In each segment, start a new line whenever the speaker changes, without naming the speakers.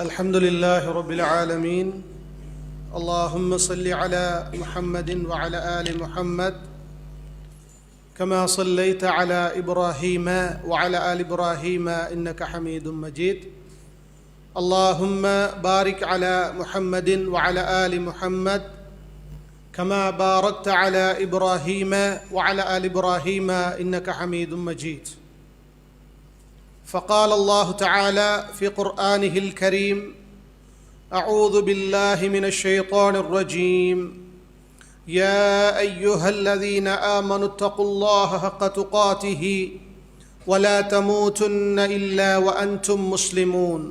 الحمد لله رب العالمين. اللهم صل على محمد وعلى آل محمد كما صليت على إبراهيم وعلى آل إبراهيم إنك حميد مجيد. اللهم بارك على محمد وعلى آل محمد كما باركت على إبراهيم وعلى آل إبراهيم إنك حميد مجيد. فقال الله تعالى في قرآنه الكريم: أعوذ بالله من الشيطان الرجيم. يا أيها الذين آمنوا اتقوا الله حق تقاته ولا تموتن إلا وأنتم مسلمون.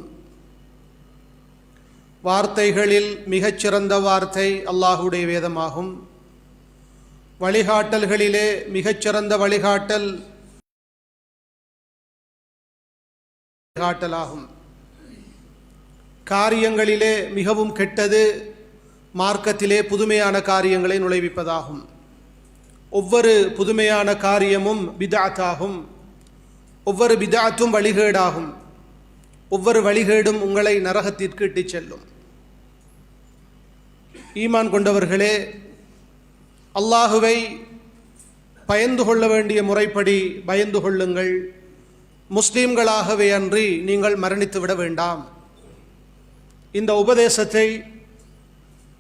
வார்த்தைகளில் மிகச்சிறந்த வார்த்தை அல்லாஹுடைய வேதமாகும். வழிகாட்டல்களிலே மிகச்சிறந்த வழிகாட்டலாகும். காரியங்களிலே மிகவும் கெட்டது மார்க்கத்திலே புதுமையான காரியங்களை நுழைவிப்பதாகும். ஒவ்வொரு புதுமையான காரியமும் பித்அத்தாகும். ஒவ்வொரு பித்அத்தும் வழிகேடாகும். ஒவ்வொரு வழிகேடும் உங்களை நரகத்திற்கு இட்டுச் செல்லும். ஈமான் கொண்டவர்களே, அல்லாஹுவை பயந்து கொள்ள வேண்டிய முறைப்படி பயந்து கொள்ளுங்கள். முஸ்லீம்களாகவே அன்றி நீங்கள் மரணித்து விட வேண்டாம். இந்த உபதேசத்தை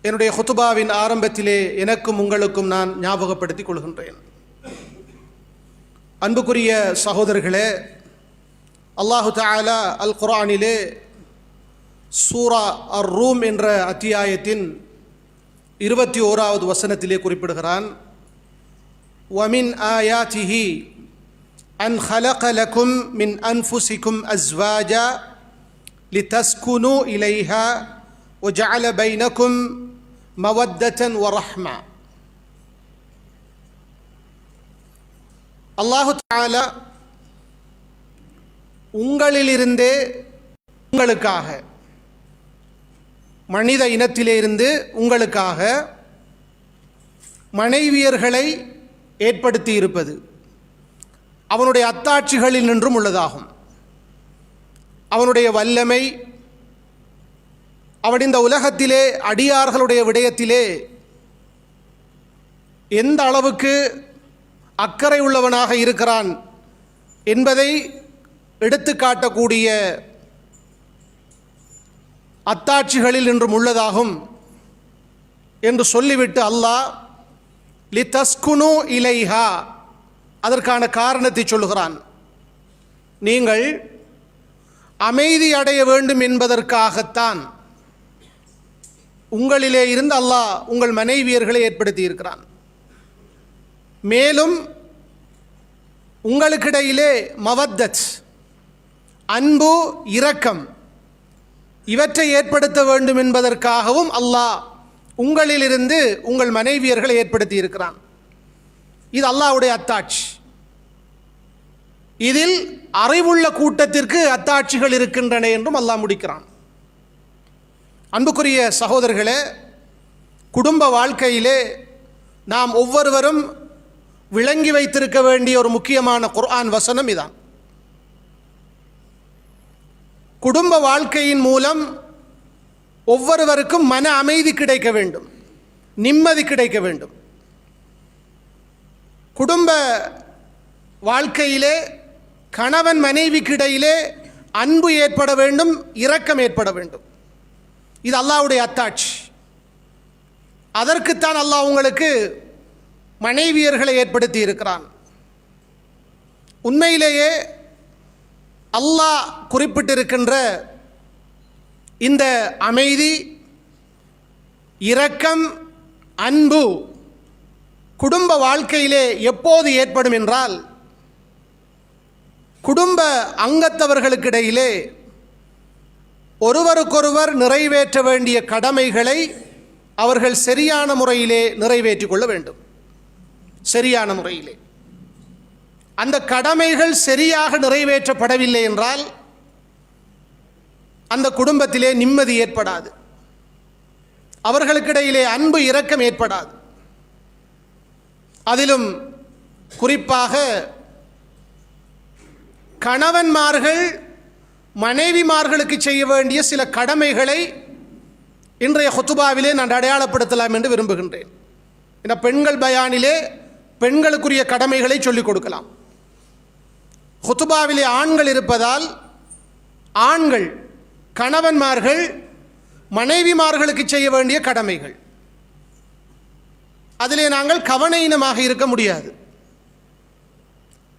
என்னுடைய குத்துபாவின் ஆரம்பத்திலே எனக்கும் உங்களுக்கும் நான் ஞாபகப்படுத்திக் கொள்கின்றேன். அன்புக்குரிய சகோதரர்களே, அல்லாஹு தஆலா அல் குர்ஆனிலே சூரா அர்-ரூம் என்ற அத்தியாயத்தின் 21வது வசனத்திலே குறிப்பிடுகிறான்: வமின் ஆயாத்திஹி அன் خلق لكم من أنفسكم أزواجا لتسكنوا إليها وجعل بينكم مودة ورحمة. அல்லாஹு தஆலா உங்களிலிருந்தே உங்களுக்காக, மனித இனத்திலிருந்து உங்களுக்காக மனைவியர்களை ஏற்படுத்தி இருப்பது அவனுடைய அத்தாட்சிகளில் நின்றும் உள்ளதாகும். அவனுடைய வல்லமை, அவன் இந்த உலகத்திலே அடியார்களுடைய விடயத்திலே எந்த அளவுக்கு அக்கறை உள்ளவனாக இருக்கிறான் என்பதை எடுத்து காட்டக்கூடிய அத்தாட்சிகளில் நின்றும் உள்ளதாகும் என்று சொல்லிவிட்டு அல்லாஹ் லிதஸ்குனு இலைஹா, அதற்கான காரணத்தை சொல்லுகிறான். நீங்கள் அமைதி அடைய வேண்டும் என்பதற்காகத்தான் உங்களிலே இருந்து அல்லாஹ் உங்கள் மனைவியர்களை ஏற்படுத்தி இருக்கிறான். மேலும் உங்களுக்கிடையிலே மவத்தத், அன்பு, இரக்கம், இவற்றை ஏற்படுத்த வேண்டும் என்பதற்காகவும் அல்லாஹ் உங்களிலிருந்து உங்கள் மனைவியர்களை ஏற்படுத்தி இருக்கிறான். இது அல்லாஹ்வுடைய அத்தாட்சி. இதில் அறிவுள்ள கூட்டத்திற்கு அத்தாட்சிகள் இருக்கின்றன என்றும் அல்லாஹ் முடிக்கிறான். அன்புக்குரிய சகோதரர்களே, குடும்ப வாழ்க்கையிலே நாம் ஒவ்வொருவரும் விளங்கி வைத்திருக்க வேண்டிய ஒரு முக்கியமான குர்ஆன் வசனம் இதான். குடும்ப வாழ்க்கையின் மூலம் ஒவ்வொருவருக்கும் மன அமைதி கிடைக்க வேண்டும், நிம்மதி கிடைக்க வேண்டும். குடும்ப வாழ்க்கையிலே கணவன் மனைவிக்கு இடையிலே அன்பு ஏற்பட வேண்டும், இரக்கம் ஏற்பட வேண்டும். இது அல்லாஹ்வுடைய அத்தாட்சி. அதற்குத்தான் அல்லாஹ் உங்களுக்கு மனைவியர்களை ஏற்படுத்தி இருக்கிறான். உண்மையிலேயே அல்லாஹ் குறிப்பிட்டிருக்கின்ற இந்த அமைதி, இரக்கம், அன்பு குடும்ப வாழ்க்கையிலே எப்போது ஏற்படும் என்றால், குடும்ப அங்கத்தவர்களுக்கிடையிலே ஒருவருக்கொருவர் நிறைவேற்ற வேண்டிய கடமைகளை அவர்கள் சரியான முறையிலே நிறைவேற்றிக் கொள்ள வேண்டும். சரியான முறையிலே அந்த கடமைகள் சரியாக நிறைவேற்றப்படவில்லை என்றால் அந்த குடும்பத்திலே நிம்மதி ஏற்படாது, அவர்களுக்கிடையிலே அன்பு இரக்கம் ஏற்படாது. அதிலும் குறிப்பாக கணவன்மார்கள் மனைவிமார்களுக்கு செய்ய வேண்டிய சில கடமைகளை இன்றைய ஹுத்துபாவிலே நான் அடையாளப்படுத்தலாம் என்று விரும்புகின்றேன். இந்த பெண்கள் பயானிலே பெண்களுக்குரிய கடமைகளை சொல்லிக் கொடுக்கலாம். ஹுத்துபாவிலே ஆண்கள் இருப்பதால் ஆண்கள் கணவன்மார்கள் மனைவிமார்களுக்கு செய்ய வேண்டிய கடமைகள், அதிலே நாங்கள் கவனஈனமாக இருக்க முடியாது.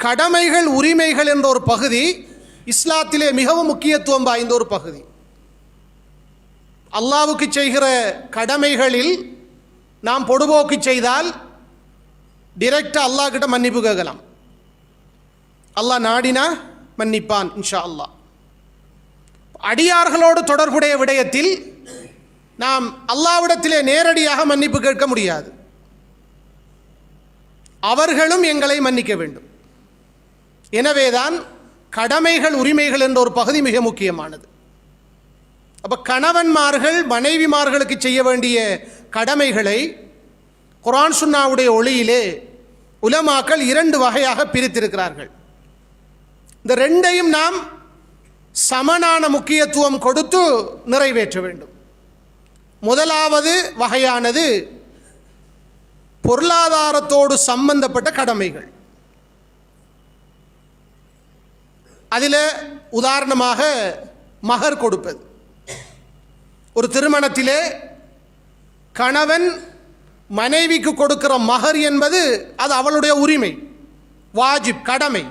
கடமைகள் உரிமைகள் என்ற ஒரு பகுதி இஸ்லாத்திலே மிகவும் முக்கியத்துவம் வாய்ந்த ஒரு பகுதி. அல்லாஹ்வுக்கு செய்கிற கடமைகளில் நாம் பொடுபோக்கு செய்தால் டிரெக்டாக அல்லாஹ் கிட்ட மன்னிப்பு கேட்கலாம். அல்லாஹ் நாடினா மன்னிப்பான் இன்ஷா அல்லாஹ். அடியார்களோடு தொடர்புடைய விடயத்தில் நாம் அல்லாஹ்விடத்திலே நேரடியாக மன்னிப்பு கேட்க முடியாது. அவர்களும் எங்களை மன்னிக்க வேண்டும். எனவேதான் கடமைகள் உரிமைகள் என்ற ஒரு பகுதி மிக முக்கியமானது. அப்போ கணவன்மார்கள் மனைவிமார்களுக்கு செய்ய வேண்டிய கடமைகளை குர்ஆன் சுன்னாவுடைய ஒளியிலே உலமாக்கள் 2 வகையாக பிரித்திருக்கிறார்கள். இந்த ரெண்டையும் நாம் சமனான முக்கியத்துவம் கொடுத்து நிறைவேற்ற வேண்டும். முதலாவது வகையானது பொருளாதாரத்தோடு சம்பந்தப்பட்ட கடமைகள். அதில் உதாரணமாக மகர் கொடுப்பது. ஒரு திருமணத்திலே கணவன் மனைவிக்கு கொடுக்கிற மகர் என்பது அது அவளுடைய உரிமை, வாஜிப், கடமை.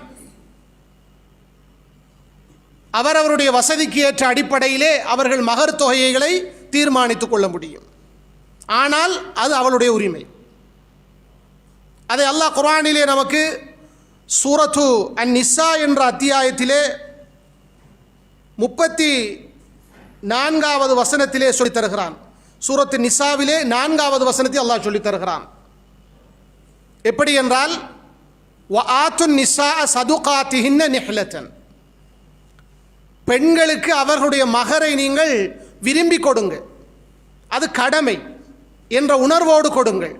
அவரவருடைய வசதிக்கு ஏற்ற அடிப்படையிலே அவர்கள் மகர் தொகைகளை தீர்மானித்துக் கொள்ள முடியும். ஆனால் அது அவளுடைய உரிமை. அதை அல்லாஹ் குர்ஆனிலே நமக்கு சூரத்து அன்-நிஸா என்ற அத்தியாயத்திலே 34வது வசனத்திலே சொல்லித் தருகிறான். சூரத்து நிஸாவிலே 4வது வசனத்தை அல்லாஹ் சொல்லித் தருகிறான். எப்படி என்றால் வஆத்துன் நிஸா சதுகாத்திஹின்ன நிஹ்லத்தன், பெண்களுக்கு அவர்களுடைய மகரை நீங்கள் விரும்பி கொடுங்க, அது கடமை என்ற உணர்வோடு கொடுங்கள்.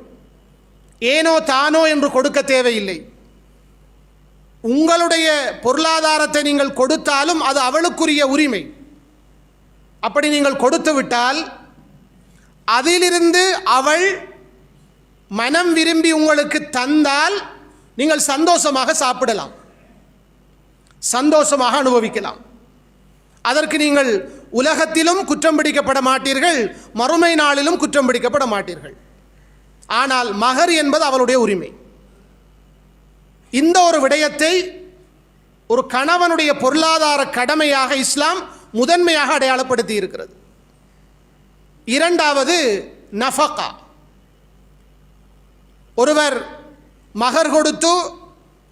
ஏனோ தானோ என்று கொடுக்க தேவையில்லை. உங்களுடைய பொருளாதாரத்தை நீங்கள் கொடுத்தாலும் அது அவளுக்குரிய உரிமை. அப்படி நீங்கள் கொடுத்து விட்டால் அதிலிருந்து அவள் மனம் விரும்பி உங்களுக்கு தந்தால் நீங்கள் சந்தோஷமாக சாப்பிடலாம், சந்தோஷமாக அனுபவிக்கலாம். அதற்கு நீங்கள் உலகத்திலும் குற்றம் பிடிக்கப்பட மாட்டீர்கள், மறுமை நாளிலும் குற்றம் பிடிக்கப்பட மாட்டீர்கள். ஆனால் மகர் என்பது அவளுடைய உரிமை. இந்த ஒரு விடயத்தை ஒரு கணவனுடைய பொருளாதார கடமையாக இஸ்லாம் முதன்மையாக அடையாளப்படுத்தி இருக்கிறது. இரண்டாவது நஃபகா. ஒருவர் மகர் கொடுத்து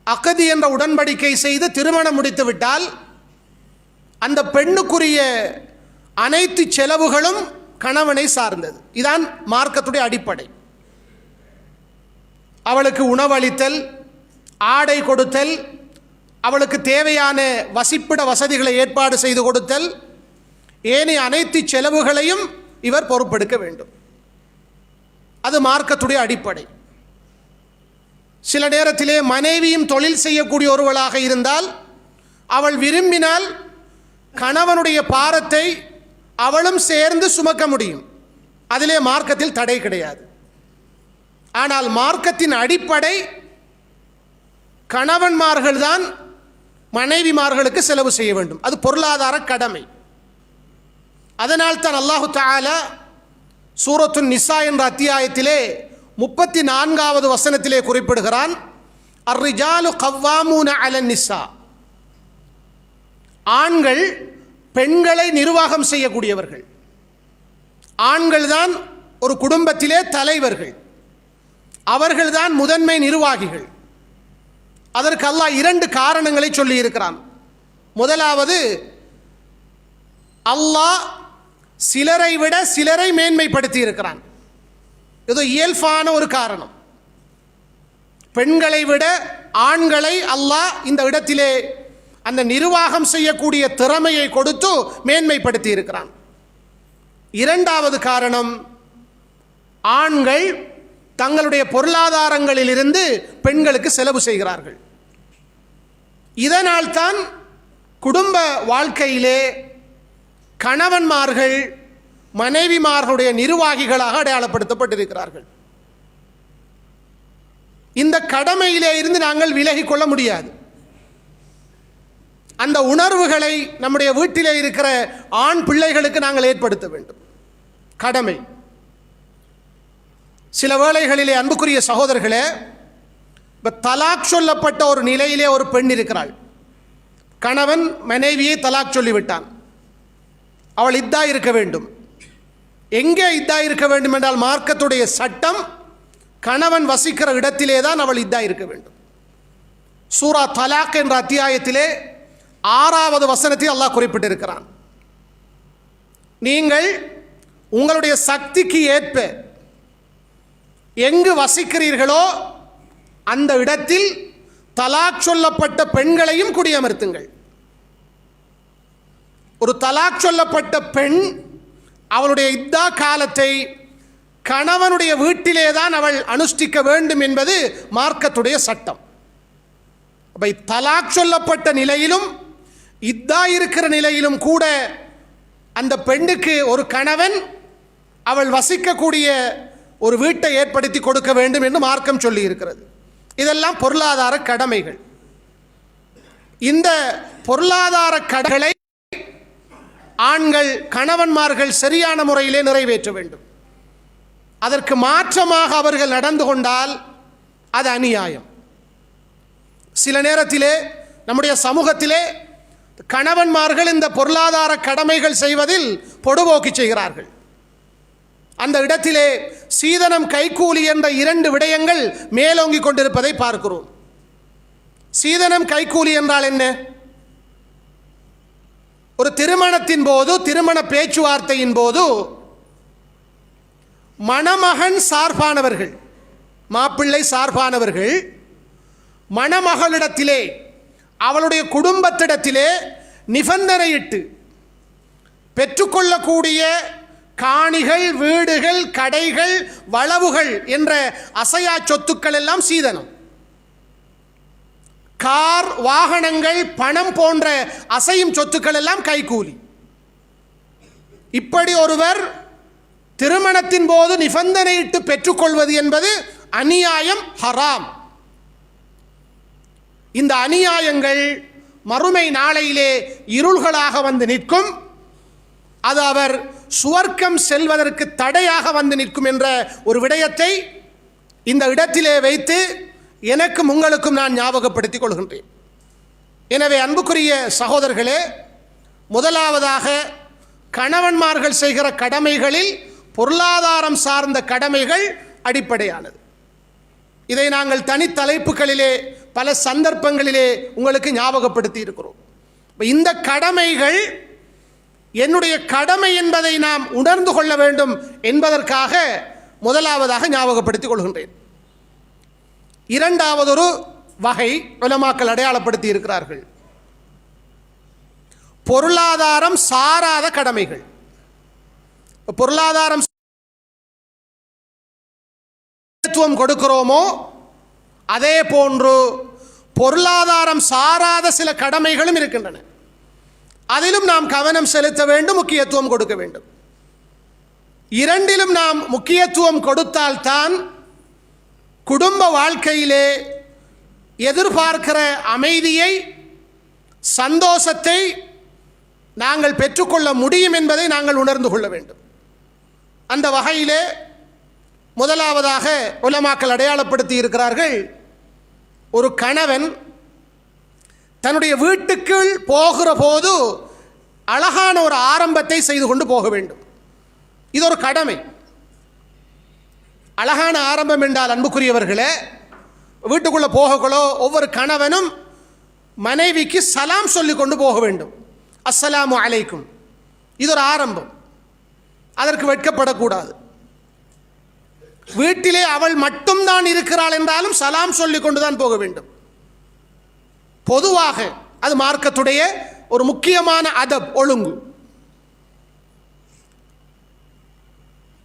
அக்தி என்ற உடன்படிக்கை செய்து திருமணம் முடித்து விட்டால் அந்த பெண்ணுக்குரிய அனைத்து செலவுகளும் கணவனை சார்ந்தது. இதான் மார்க்கத்துடைய அடிப்படை. அவளுக்கு உணவளித்தல், ஆடை கொடுத்தல், அவளுக்கு தேவையான வசிப்பிட வசதிகளை ஏற்பாடு செய்து கொடுத்தல், ஏனைய அனைத்து செலவுகளையும் இவர் பொறுப்பெடுக்க வேண்டும். அது மார்க்கத்துடைய அடிப்படை. சில நேரத்திலே மனைவியும் தொழில் செய்யக்கூடிய ஒருவளாக இருந்தால் அவள் விரும்பினால் கணவனுடைய பாரத்தை அவளும் சேர்ந்து சுமக்க முடியும். அதிலே மார்க்கத்தில் தடை கிடையாது. ஆனால் மார்க்கத்தின் அடிப்படை கணவன்மார்கள் தான் மனைவிமார்களுக்கு செலவு செய்ய வேண்டும். அது பொருளாதார கடமை. அதனால் தான் அல்லாஹு தஆலா சூரத்து நிஸா என்ற அத்தியாயத்திலே 34வது வசனத்திலே குறிப்பிடுகிறான், அர்ரிஜாலு கவ்வாமூன அலன் நிஸா. ஆண்கள் பெண்களை நிர்வாகம் செய்யக்கூடியவர்கள். ஆண்கள் தான் ஒரு குடும்பத்திலே தலைவர்கள், அவர்கள்தான் முதன்மை நிர்வாகிகள். அதற்கு அல்லாஹ் 2 காரணங்களை சொல்லி இருக்கிறான். முதலாவது, அல்லாஹ் சிலரை விட சிலரை மேன்மைப்படுத்தி இருக்கிறான். இது இயல்பான ஒரு காரணம். பெண்களை விட ஆண்களை அல்லாஹ் இந்த இடத்திலே அந்த நிர்வாகம் செய்யக்கூடிய திறமையை கொடுத்து மேன்மைப்படுத்தி இருக்கிறான். இரண்டாவது காரணம், ஆண்கள் தங்களுடைய பொருளாதாரங்களிலிருந்து பெண்களுக்கு செலவு செய்கிறார்கள். இதனால் தான் குடும்ப வாழ்க்கையிலே கணவன்மார்கள் மனைவிமார்களுடைய நிர்வாகிகளாக அடையாளப்படுத்தப்பட்டிருக்கிறார்கள். இந்த கடமையிலே இருந்து நாங்கள் விலகிக் கொள்ள முடியாது. அந்த உணர்வுகளை நம்முடைய வீட்டிலே இருக்கிற ஆண் பிள்ளைகளுக்கு நாங்கள் ஏற்படுத்த வேண்டும். கடமை. சில வேளைகளிலே அன்புக்குரிய சகோதரர்களே, இப்போ தலாக் சொல்லப்பட்ட ஒரு நிலையிலே ஒரு பெண் இருக்கிறாள். கணவன் மனைவியை தலாக் சொல்லிவிட்டான். அவள் இத்தா இருக்க வேண்டும். எங்கே இத்தா இருக்க வேண்டும் என்றால் மார்க்கத்துடைய சட்டம் கணவன் வசிக்கிற இடத்திலே தான் அவள் இத்தா இருக்க வேண்டும். சூரா தலாக் என்ற அத்தியாயத்திலே 6வது வசனத்தில் அல்லாஹ் குறிப்பிட்டிருக்கிறான். நீங்கள் உங்களுடைய சக்திக்கு ஏற்ப எங்கு வசிக்கிறீர்களோ அந்த இடத்தில் தலாக் சொல்லப்பட்ட பெண்களையும் குடியமர்த்துங்கள். ஒரு தலாக் சொல்லப்பட்ட பெண் அவளுடைய இத்தா காலத்தை கணவனுடைய வீட்டிலே தான் அவள் அனுஷ்டிக்க வேண்டும் என்பது மார்க்கத்துடைய சட்டம். அப்போ தலாக் சொல்லப்பட்ட நிலையிலும் இத்தா இருக்கிற நிலையிலும் கூட அந்த பெண்ணுக்கு ஒரு கணவன் அவள் வசிக்கக்கூடிய ஒரு வீட்டை ஏற்படுத்தி கொடுக்க வேண்டும் என்று மார்க்கம் சொல்லி இருக்கிறது. இதெல்லாம் பொருளாதார கடமைகள். இந்த பொருளாதார கடமைகளை ஆண்கள் கணவன்மார்கள் சரியான முறையிலே நிறைவேற்ற வேண்டும். அதற்கு மாற்றமாக அவர்கள் நடந்து கொண்டால் அது அநியாயம். சில நேரத்திலே நம்முடைய சமூகத்திலே கணவன்மார்கள் இந்த பொருளாதார கடமைகள் செய்வதில் பொடுபோக்கி செய்கிறார்கள். அந்த இடத்திலே சீதனம் கைக்கூலி என்ற 2 விடயங்கள் மேலோங்கி கொண்டிருப்பதை பார்க்கிறோம். சீதனம் கைக்கூலி என்றால் என்ன? ஒரு திருமணத்தின் போது, திருமண பேச்சுவார்த்தையின் போது மணமகன் சார்பானவர்கள், மாப்பிள்ளை சார்பானவர்கள் மணமகளிடத்திலே அவளுடைய குடும்பத்திடத்திலே நிபந்தனையிட்டு பெற்றுக்கொள்ளக்கூடிய காணிகள், வீடுகள், கடைகள், வளவுகள் என்ற அசையா சொத்துக்கள் எல்லாம் சீதனம். கார், வாகனங்கள், பணம் போன்ற அசையும் சொத்துக்கள் எல்லாம் கைக்கூலி. இப்படி ஒருவர் திருமணத்தின் போது நிபந்தனையிட்டு பெற்றுக்கொள்வது என்பது அநியாயம், ஹராம். இந்த அநியாயங்கள் மறுமை நாளையிலே இருள்களாக வந்து நிற்கும். அது அவர் சுவர்க்கம் செல்வதற்கு தடையாக வந்து நிற்கும் என்ற ஒரு விடயத்தை இந்த இடத்திலே வைத்து எனக்கும் உங்களுக்கும் நான் ஞாபகப்படுத்திக் கொள்கின்றேன். எனவே அன்புக்குரிய சகோதரர்களே, முதலாவதாக கணவன்மார்கள் செய்கிற கடமைகளில் பொருளாதாரம் சார்ந்த கடமைகள் அடிப்படையானது. இதை நாங்கள் தனித்தலைப்புகளிலே பல சந்தர்ப்பங்களிலே உங்களுக்கு ஞாபகப்படுத்தி இருக்கிறோம். இந்த கடமைகள் என்னுடைய கடமை என்பதை நாம் உணர்ந்து கொள்ள வேண்டும் என்பதற்காக முதலாவதாக ஞாபகப்படுத்திக் கொள்கின்றேன். இரண்டாவது ஒரு வகை உலமாக்கள் அடையாளப்படுத்தி இருக்கிறார்கள், பொருளாதாரம் சாராத கடமைகள். பொருளாதாரம் கொடுக்கிறோமோ அதே போன்று பொருளாதாரம் சாராத சில கடமைகளும் இருக்கின்றன. அதிலும் நாம் கவனம் செலுத்த வேண்டும், முக்கியத்துவம் கொடுக்க வேண்டும். இரண்டிலும் நாம் முக்கியத்துவம் கொடுத்தால்தான் குடும்ப வாழ்க்கையிலே எதிர்பார்க்கிற அமைதியை, சந்தோஷத்தை நாங்கள் பெற்றுக்கொள்ள முடியும் என்பதை நாங்கள் உணர்ந்து கொள்ள வேண்டும். அந்த வகையிலே முதலாவதாக உலமாக்கள் அடையாளப்படுத்தி இருக்கிறார்கள், ஒரு கணவன் தன்னுடைய வீட்டுக்குள் போகிற போது அழகான ஒரு ஆரம்பத்தை செய்து கொண்டு போக வேண்டும். இது ஒரு கடமை. அழகான ஆரம்பம் என்றால் அன்புக்குரியவர்களே, வீட்டுக்குள்ளே போகக்குள்ளோ ஒவ்வொரு கணவனும் மனைவிக்கு சலாம் சொல்லி கொண்டு போக வேண்டும். அஸ்ஸலாமு அலைக்கும். இது ஒரு ஆரம்பம். அதற்கு வெட்கப்படக்கூடாது. வீட்டிலே அவள் மட்டும்தான் இருக்கிறாள் என்றாலும் சலாம் சொல்லி கொண்டுதான் போக வேண்டும். பொதுவாக அது மார்க்கத்துடைய ஒரு முக்கியமான அதப், ஒழுங்கு.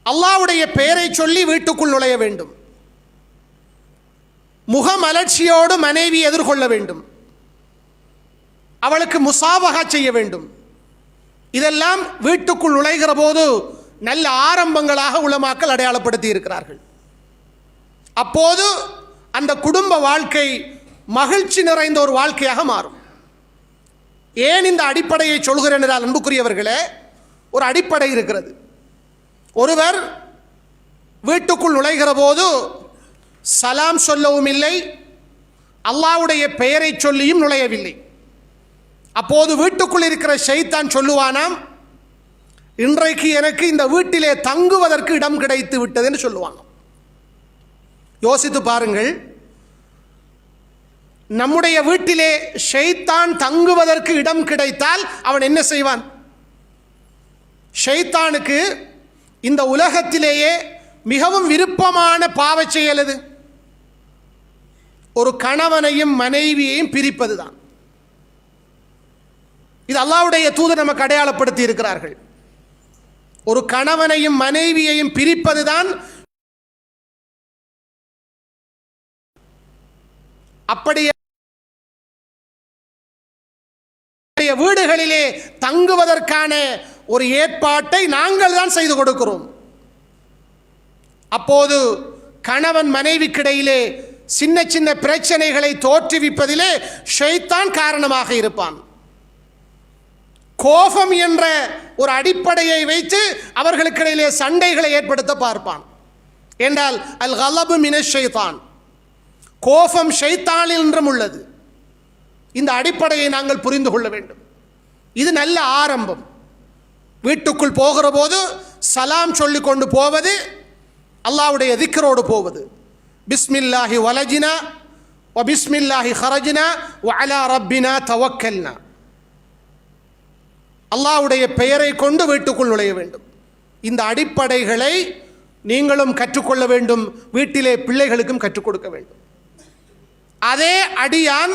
அல்லாஹ்வுடைய பெயரை சொல்லி வீட்டுக்குள் நுழைய வேண்டும். முகமலர்ச்சியோடு மனைவி எதிர்கொள்ள வேண்டும். அவளுக்கு முசாபஹா செய்ய வேண்டும். இதெல்லாம் வீட்டுக்குள் நுழைகிற போது நல்ல ஆரம்பங்களாக உலமாக்கள் அடையாளப்படுத்தி இருக்கிறார்கள். அப்போது அந்த குடும்ப வாழ்க்கை மகிழ்ச்சி நிறைந்த ஒரு வாழ்க்கையாக மாறும். ஏன் இந்த அடிப்படையை சொல்கிறேன் என்றால், அன்புக்குரியவர்களே, ஒரு அடிப்படை இருக்கிறது. ஒருவர் வீட்டுக்குள் நுழைகிற போது சலாம் சொல்லவும் இல்லை, அல்லாஹ்வுடைய பெயரை சொல்லியும் நுழையவில்லை. அப்போது வீட்டுக்குள் இருக்கிற ஷைத்தான் சொல்லுவானாம், இன்றைக்கு எனக்கு இந்த வீட்டிலே தங்குவதற்கு இடம் கிடைத்து விட்டது என்று சொல்லுவாங்க. யோசித்து பாருங்கள், நம்முடைய வீட்டிலே ஷைத்தான் தங்குவதற்கு இடம் கிடைத்தால் அவன் என்ன செய்வான்? ஷைத்தானுக்கு இந்த உலகத்திலேயே மிகவும் விருப்பமான பாவச் செயல் எது? ஒரு கணவனையும் மனைவியையும் பிரிப்பதுதான். இது அல்லாஹ்வுடைய தூதர் நமக்கு அடையாளப்படுத்தி இருக்கிறார்கள். ஒரு கணவனையும் மனைவியையும் பிரிப்பதுதான். அப்படியே வீடுகளிலே தங்குவதற்கான ஒரு ஏற்பாட்டை நாங்கள் தான் செய்து கொடுக்கிறோம். அப்போது கணவன் மனைவிக்கிடையிலே சின்ன சின்ன பிரச்சனைகளை தோற்றுவிப்பதிலே ஷைத்தான் காரணமாக இருப்பான். கோபம் என்ற ஒரு அடிப்படையை வைத்து அவர்களுக்கிடையிலே சண்டைகளை ஏற்படுத்த பார்ப்பான். என்றால் அல் கலபு மினஷ் ஷைத்தான், கோபம் ஷைத்தானில் என்றும் உள்ளது. இந்த அடிப்படையை நாங்கள் புரிந்து கொள்ள வேண்டும். இது நல்ல ஆரம்பம். வீட்டுக்குள் போகிற போது சலாம் சொல்லிக் கொண்டு போவது, அல்லாஹ்வுடைய திக்ரோடு போவது. பிஸ்மில்லாஹி வலஜினா வ பிஸ்மில்லாஹி ஹரஜினா வ அலா ரப்பினா தவக்கல்னா. அல்லாஹ்வுடைய பெயரை கொண்டு வீட்டுக்குள் நுழைய வேண்டும். இந்த அடிப்படைகளை நீங்களும் கற்றுக்கொள்ள வேண்டும், வீட்டிலே பிள்ளைகளுக்கும் கற்றுக் கொடுக்க வேண்டும். அதே அடியான்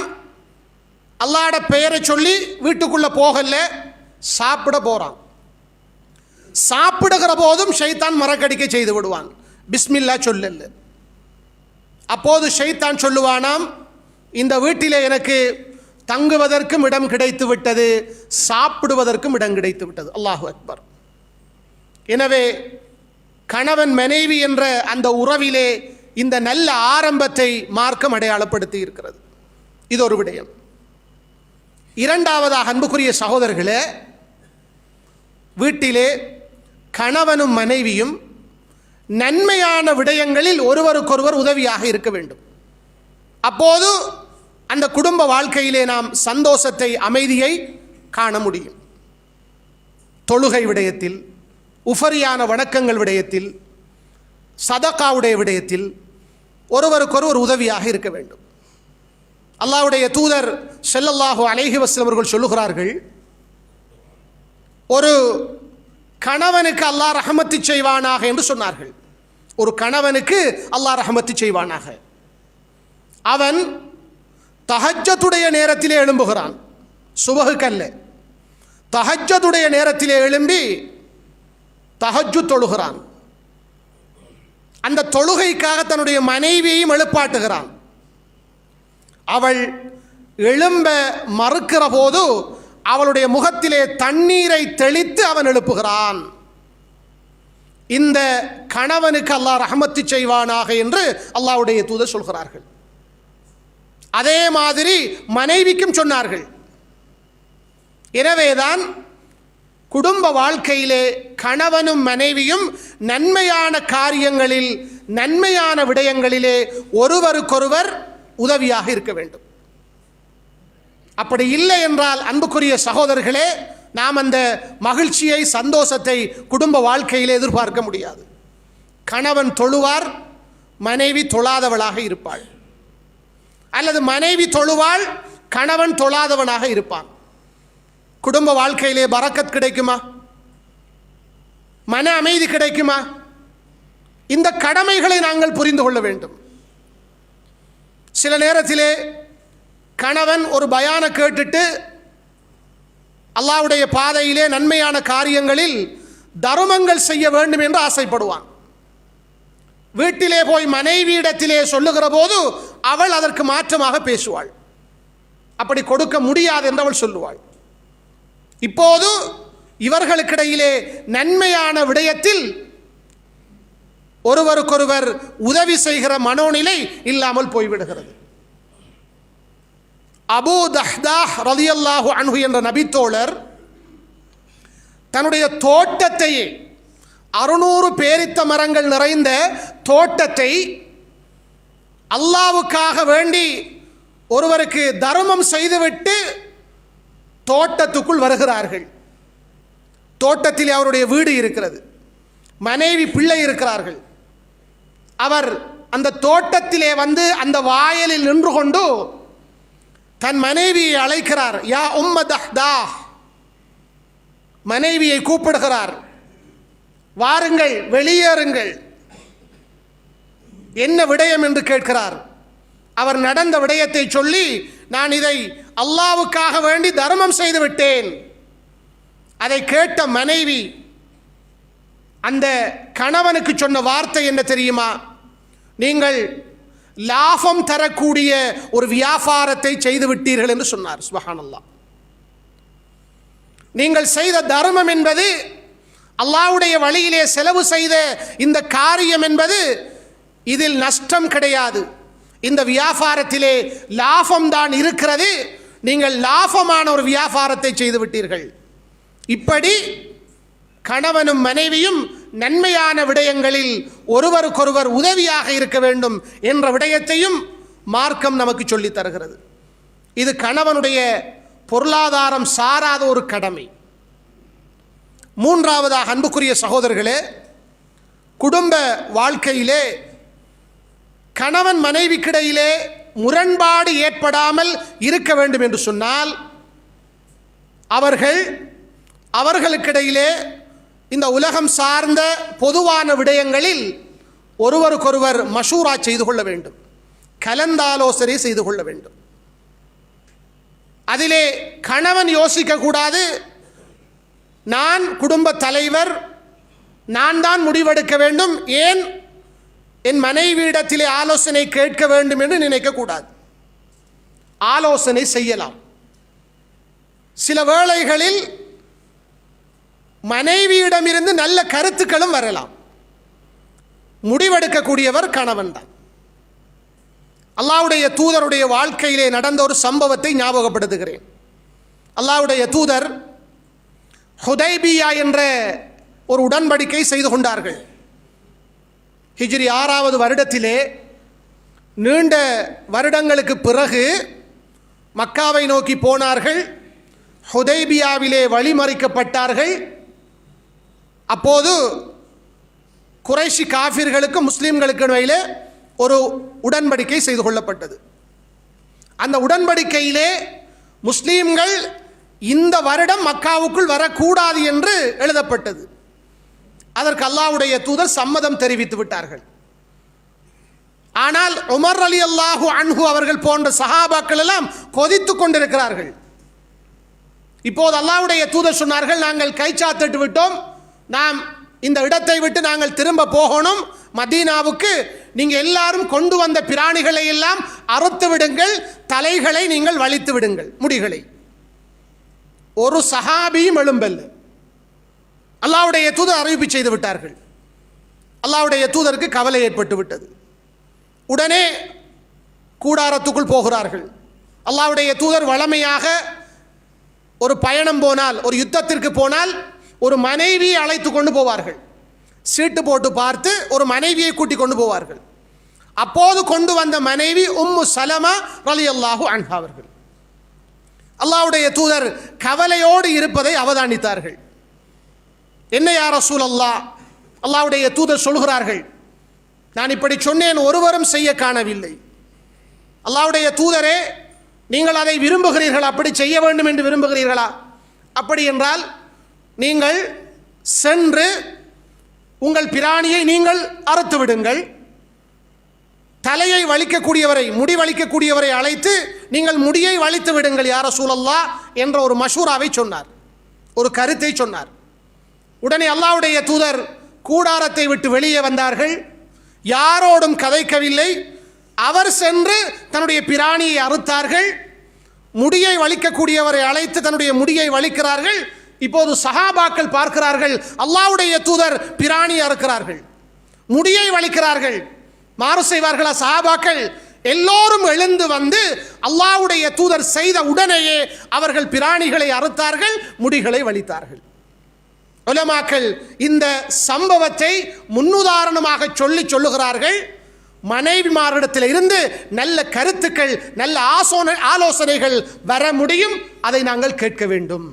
அல்லாஹ்வுடைய பெயரை சொல்லி வீட்டுக்குள்ள போகல, சாப்பிட போறான். சாப்பிடுகிற போதும் ஷைத்தான் மறக்கடிக்க செய்து விடுவான், பிஸ்மில்லா சொல்லல. அப்போது ஷைத்தான் சொல்லுவானாம், இந்த வீட்டிலே எனக்கு தங்குவதற்கும் இடம் கிடைத்து விட்டது, சாப்பிடுவதற்கும் இடம் கிடைத்து விட்டது. அல்லாஹு அக்பர். எனவே கணவன் மனைவி என்ற அந்த உறவிலே இந்த நல்ல ஆரம்பத்தை மார்க்கம் அடையாளப்படுத்தி இருக்கிறது. இது ஒரு விடயம். இரண்டாவதாக, அன்புக்குரிய சகோதரர்களே, வீட்டிலே கணவனும் மனைவியும் நன்மையான விடயங்களில் ஒருவருக்கொருவர் உதவியாக இருக்க வேண்டும். அப்போது அந்த குடும்ப வாழ்க்கையிலே நாம் சந்தோஷத்தை, அமைதியை காண முடியும். தொழுகை விடயத்தில், உஃபரியான வணக்கங்கள் விடயத்தில், சதகாவுடைய விடயத்தில் ஒருவருக்கொருவர் உதவியாக இருக்க வேண்டும். அல்லாஹ்வுடைய தூதர் ஸல்லல்லாஹு அலைஹி வஸல்லம் அவர்கள் சொல்லுகிறார்கள், ஒரு கணவனுக்கு அல்லாஹ் ரஹமத்து செய்வானாக என்று சொன்னார்கள். ஒரு கணவனுக்கு அல்லாஹ் ரஹமத்து செய்வானாக. அவன் தஹஜ்ஜுடைய நேரத்திலே எழும்புகிறான், சுபஹுக்கல்ல, தஹஜ்ஜுடைய நேரத்திலே எழும்பி தஹஜ்ஜு தொழுகிறான். அந்த தொழுகைக்காக தன்னுடைய மனைவியையும் எழுப்பாட்டுகிறான். அவள் எழும்ப மறுக்கிற போது அவளுடைய முகத்திலே தண்ணீரை தெளித்து அவன் எழுப்புகிறான். இந்த கணவனுக்கு அல்லாஹ் ரஹமத்து செய்வானாக என்று அல்லாஹ்வுடைய தூதர் சொல்கிறார்கள். அதே மாதிரி மனைவிக்கும் சொன்னார்கள். எனவேதான் குடும்ப வாழ்க்கையிலே கணவனும் மனைவியும் நன்மையான காரியங்களில், நன்மையான விடயங்களிலே ஒருவருக்கொருவர் உதவியாக இருக்க வேண்டும். அப்படி இல்லை என்றால், அன்புக்குரிய சகோதரர்களே, நாம் அந்த மகிழ்ச்சியை, சந்தோஷத்தை குடும்ப வாழ்க்கையிலே எதிர்பார்க்க முடியாது. கணவன் தொழுவார், மனைவி தொழாதவளாக இருப்பாள், அல்லது மனைவி தொழுவாள், கணவன் தொழாதவனாக இருப்பான். குடும்ப வாழ்க்கையிலே பரக்கத் கிடைக்குமா? மன அமைதி கிடைக்குமா? இந்த கடமைகளை நாங்கள் புரிந்து கொள்ள வேண்டும். சில நேரத்திலே கணவன் ஒரு பயான கேட்டுட்டு அல்லாஹ்வுடைய பாதையிலே நன்மையான காரியங்களில் தர்மங்கள் செய்ய வேண்டும் என்று ஆசைப்படுவான். வீட்டிலே போய் மனைவியிடத்திலே சொல்லுகிற போது அவள் அதற்கு மாற்றமாக பேசுவாள். அப்படி கொடுக்க முடியாது என்று அவள் சொல்லுவாள். இப்போது இவர்களுக்கிடையிலே நன்மையான விடயத்தில் ஒருவருக்கொருவர் உதவி செய்கிற மனோநிலை இல்லாமல் போய்விடுகிறது. அபூ தஹ்தாஹ் ரலியல்லாஹு அன்ஹு என்ற நபித்தோழர் தன்னுடைய தோட்டத்தையே 600 பேரித்த மரங்கள் நிறைந்த தோட்டத்தை அல்லாஹ்வுக்காக வேண்டி ஒருவருக்கு தர்மம் செய்துவிட்டு தோட்டத்துக்குள் வருகிறார்கள். தோட்டத்தில் அவருடைய வீடு இருக்கிறது, மனைவி பிள்ளை இருக்கிறார்கள். அவர் அந்த தோட்டத்திலே வந்து அந்த வாயலில் நின்று கொண்டு தன் மனைவியை அழைக்கிறார். யா உம்ம தஹ்தாஹ், மனைவியை கூப்பிடுகிறார். வாருங்கள், வெளியேறுங்கள். என்ன விடயம் என்று கேட்கிறார். அவர் நடந்த விடயத்தை சொல்லி, நான் இதை அல்லாஹ்வுக்காக வேண்டி தர்மம் செய்து விட்டேன். அதை கேட்ட மனைவி அந்த கணவனுக்கு சொன்ன வார்த்தை என்ன தெரியுமா? நீங்கள் லாபம் தரக்கூடிய ஒரு வியாபாரத்தை செய்து விட்டீர்கள் என்று சொன்னார். சுப்ஹானல்லாஹ். நீங்கள் செய்த தர்மம் என்பது, அல்லாஹ்வுடைய வழியிலே செலவு செய்த இந்த காரியம் என்பது, இதில் நஷ்டம் கிடையாது. இந்த வியாபாரத்திலே லாபம்தான் இருக்கிறது. நீங்கள் லாபமான ஒரு வியாபாரத்தை செய்து விட்டீர்கள். இப்படி கணவனும் மனைவியும் நன்மையான விடயங்களில் ஒருவருக்கொருவர் உதவியாக இருக்க வேண்டும் என்ற விடயத்தையும் மார்க்கம் நமக்கு சொல்லித் தருகிறது. இது கணவனுடைய பொருளாதாரம் சாராத ஒரு கடமை. மூன்றாவதாக, அன்புக்குரிய சகோதரர்களே, குடும்ப வாழ்க்கையிலே கணவன் மனைவிக்கிடையிலே முரண்பாடு ஏற்படாமல் இருக்க வேண்டும் என்று சொன்னால் அவர்களுக்கிடையிலே இந்த உலகம் சார்ந்த பொதுவான விடயங்களில் ஒருவருக்கொருவர் மஷூரா செய்து கொள்ள வேண்டும், கலந்தாலோசனை செய்து கொள்ள வேண்டும். அதிலே கணவன் யோசிக்கக்கூடாது, நான் குடும்ப தலைவர், நான் தான் முடிவெடுக்க வேண்டும், ஏன் என் மனைவியிடத்திலே ஆலோசனை கேட்க வேண்டும் என்று நினைக்கக்கூடாது. ஆலோசனை செய்யலாம். சில வேளைகளில் மனைவியிடமிருந்து நல்ல கருத்துக்களும் வரலாம். முடிவெடுக்கக்கூடியவர் கணவன் தான். அல்லாஹ்வுடைய தூதருடைய வாழ்க்கையிலே நடந்த ஒரு சம்பவத்தை ஞாபகப்படுத்துகிறேன். அல்லாஹ்வுடைய தூதர் ஹுதைபியா என்ற ஒரு உடன்படிக்கை செய்து கொண்டார்கள். ஹிஜ்ரி 6வது வருடத்திலே நீண்ட வருடங்களுக்கு பிறகு மக்காவை நோக்கி போனார்கள். ஹுதைபியாவிலே வழிமறிக்கப்பட்டார்கள். அப்போது குறைஷி காஃபிர்களுக்கு முஸ்லீம்களுக்கு இடையிலே ஒரு உடன்படிக்கை செய்து கொள்ளப்பட்டது. அந்த உடன்படிக்கையிலே முஸ்லீம்கள் இந்த வருடம் மக்காவுக்குள் வரக்கூடாது என்று எழுதப்பட்டது. அதற்கு அல்லாஹ்வுடைய தூதர் சம்மதம் தெரிவித்து விட்டார்கள். ஆனால் உமர் ரலியல்லாஹு அன்ஹு அவர்கள் போன்ற சஹாபாக்கள் எல்லாம் கொதித்து கொண்டிருக்கிறார்கள். இப்போது அல்லாஹ்வுடைய தூதர் சொன்னார்கள், நாங்கள் கைச்சாத்திட்டு விட்டோம், நாம் இந்த இடத்தை விட்டு நாங்கள் திரும்ப போகணும் மதீனாவுக்கு. நீங்கள் எல்லாரும் கொண்டு வந்த பிராணிகளை எல்லாம் அறுத்து விடுங்கள், தலைகளை நீங்கள் வலித்து விடுங்கள், முடிகளை. ஒரு சஹாபியும் எழும்பல்ல. அல்லாஹ்வுடைய தூதர் அறிவிப்பு செய்து விட்டார்கள். அல்லாஹ்வுடைய தூதருக்கு கவலை ஏற்பட்டு விட்டது. உடனே கூடாரத்துக்குள் போகிறார்கள். அல்லாஹ்வுடைய தூதர் வழமையாக ஒரு பயணம் போனால், ஒரு யுத்தத்திற்கு போனால், ஒரு மனைவியை அழைத்து கொண்டு போவார்கள். சீட்டு போட்டு பார்த்து ஒரு மனைவியை கூட்டி கொண்டு போவார்கள். அப்போது கொண்டு வந்த மனைவி உம்மு சலமா ரலியல்லாஹு அன்ஹா அவர்கள். அல்லாஹ்வுடைய தூதர் கவலையோடு இருப்பதை அவதானித்தார்கள். என்ன யா ரசூலல்லாஹ், அல்லாஹ்வுடைய தூதர் சொல்கிறார்கள், நான் இப்படி சொன்னேன், ஒருவரும் செய்ய காணவில்லை. அல்லாஹ்வுடைய தூதரே, நீங்கள் அதை விரும்புகிறீர்களா? அப்படி செய்ய வேண்டும் என்று விரும்புகிறீர்களா? அப்படி என்றால் நீங்கள் சென்று உங்கள் பிராணியை நீங்கள் அறுத்து விடுங்கள், தலையை வலிக்கக்கூடியவரை, முடி வலிக்கக்கூடியவரை அழைத்து நீங்கள் முடியை வலித்து விடுங்கள் யா ரசூலல்லாஹ் என்ற ஒரு மஷூராவை சொன்னார், ஒரு கருத்தை சொன்னார். உடனே அல்லாஹ்வுடைய தூதர் கூடாரத்தை விட்டு வெளியே வந்தார்கள். யாரோடும் கதைக்கவில்லை. அவர் சென்று தன்னுடைய பிராணியை அறுத்தார்கள். முடியை வலிக்கக்கூடியவரை அழைத்து தன்னுடைய முடியை வலிக்கிறார்கள். இப்போது சஹாபாக்கள் பார்க்கிறார்கள், அல்லாஹ்வுடைய தூதர் பிராணி அறுக்கிறார்கள், முடியை வலிக்கிறார்கள். மாறு செய்வார்களா சஹாபாக்கள்? எல்லோரும் எழுந்து வந்து அல்லாஹ்வுடைய தூதர் செய்த உடனேயே அவர்கள் பிராணிகளை அறுத்தார்கள், முடிகளை வலித்தார்கள். உலமாக்கள் இந்த சம்பவத்தை முன்னுதாரணமாக சொல்லுகிறார்கள். மனைவிமாரிடத்தில் இருந்து நல்ல கருத்துக்கள், நல்ல ஆலோசனைகள் வர முடியும், அதை நாங்கள் கேட்க வேண்டும்.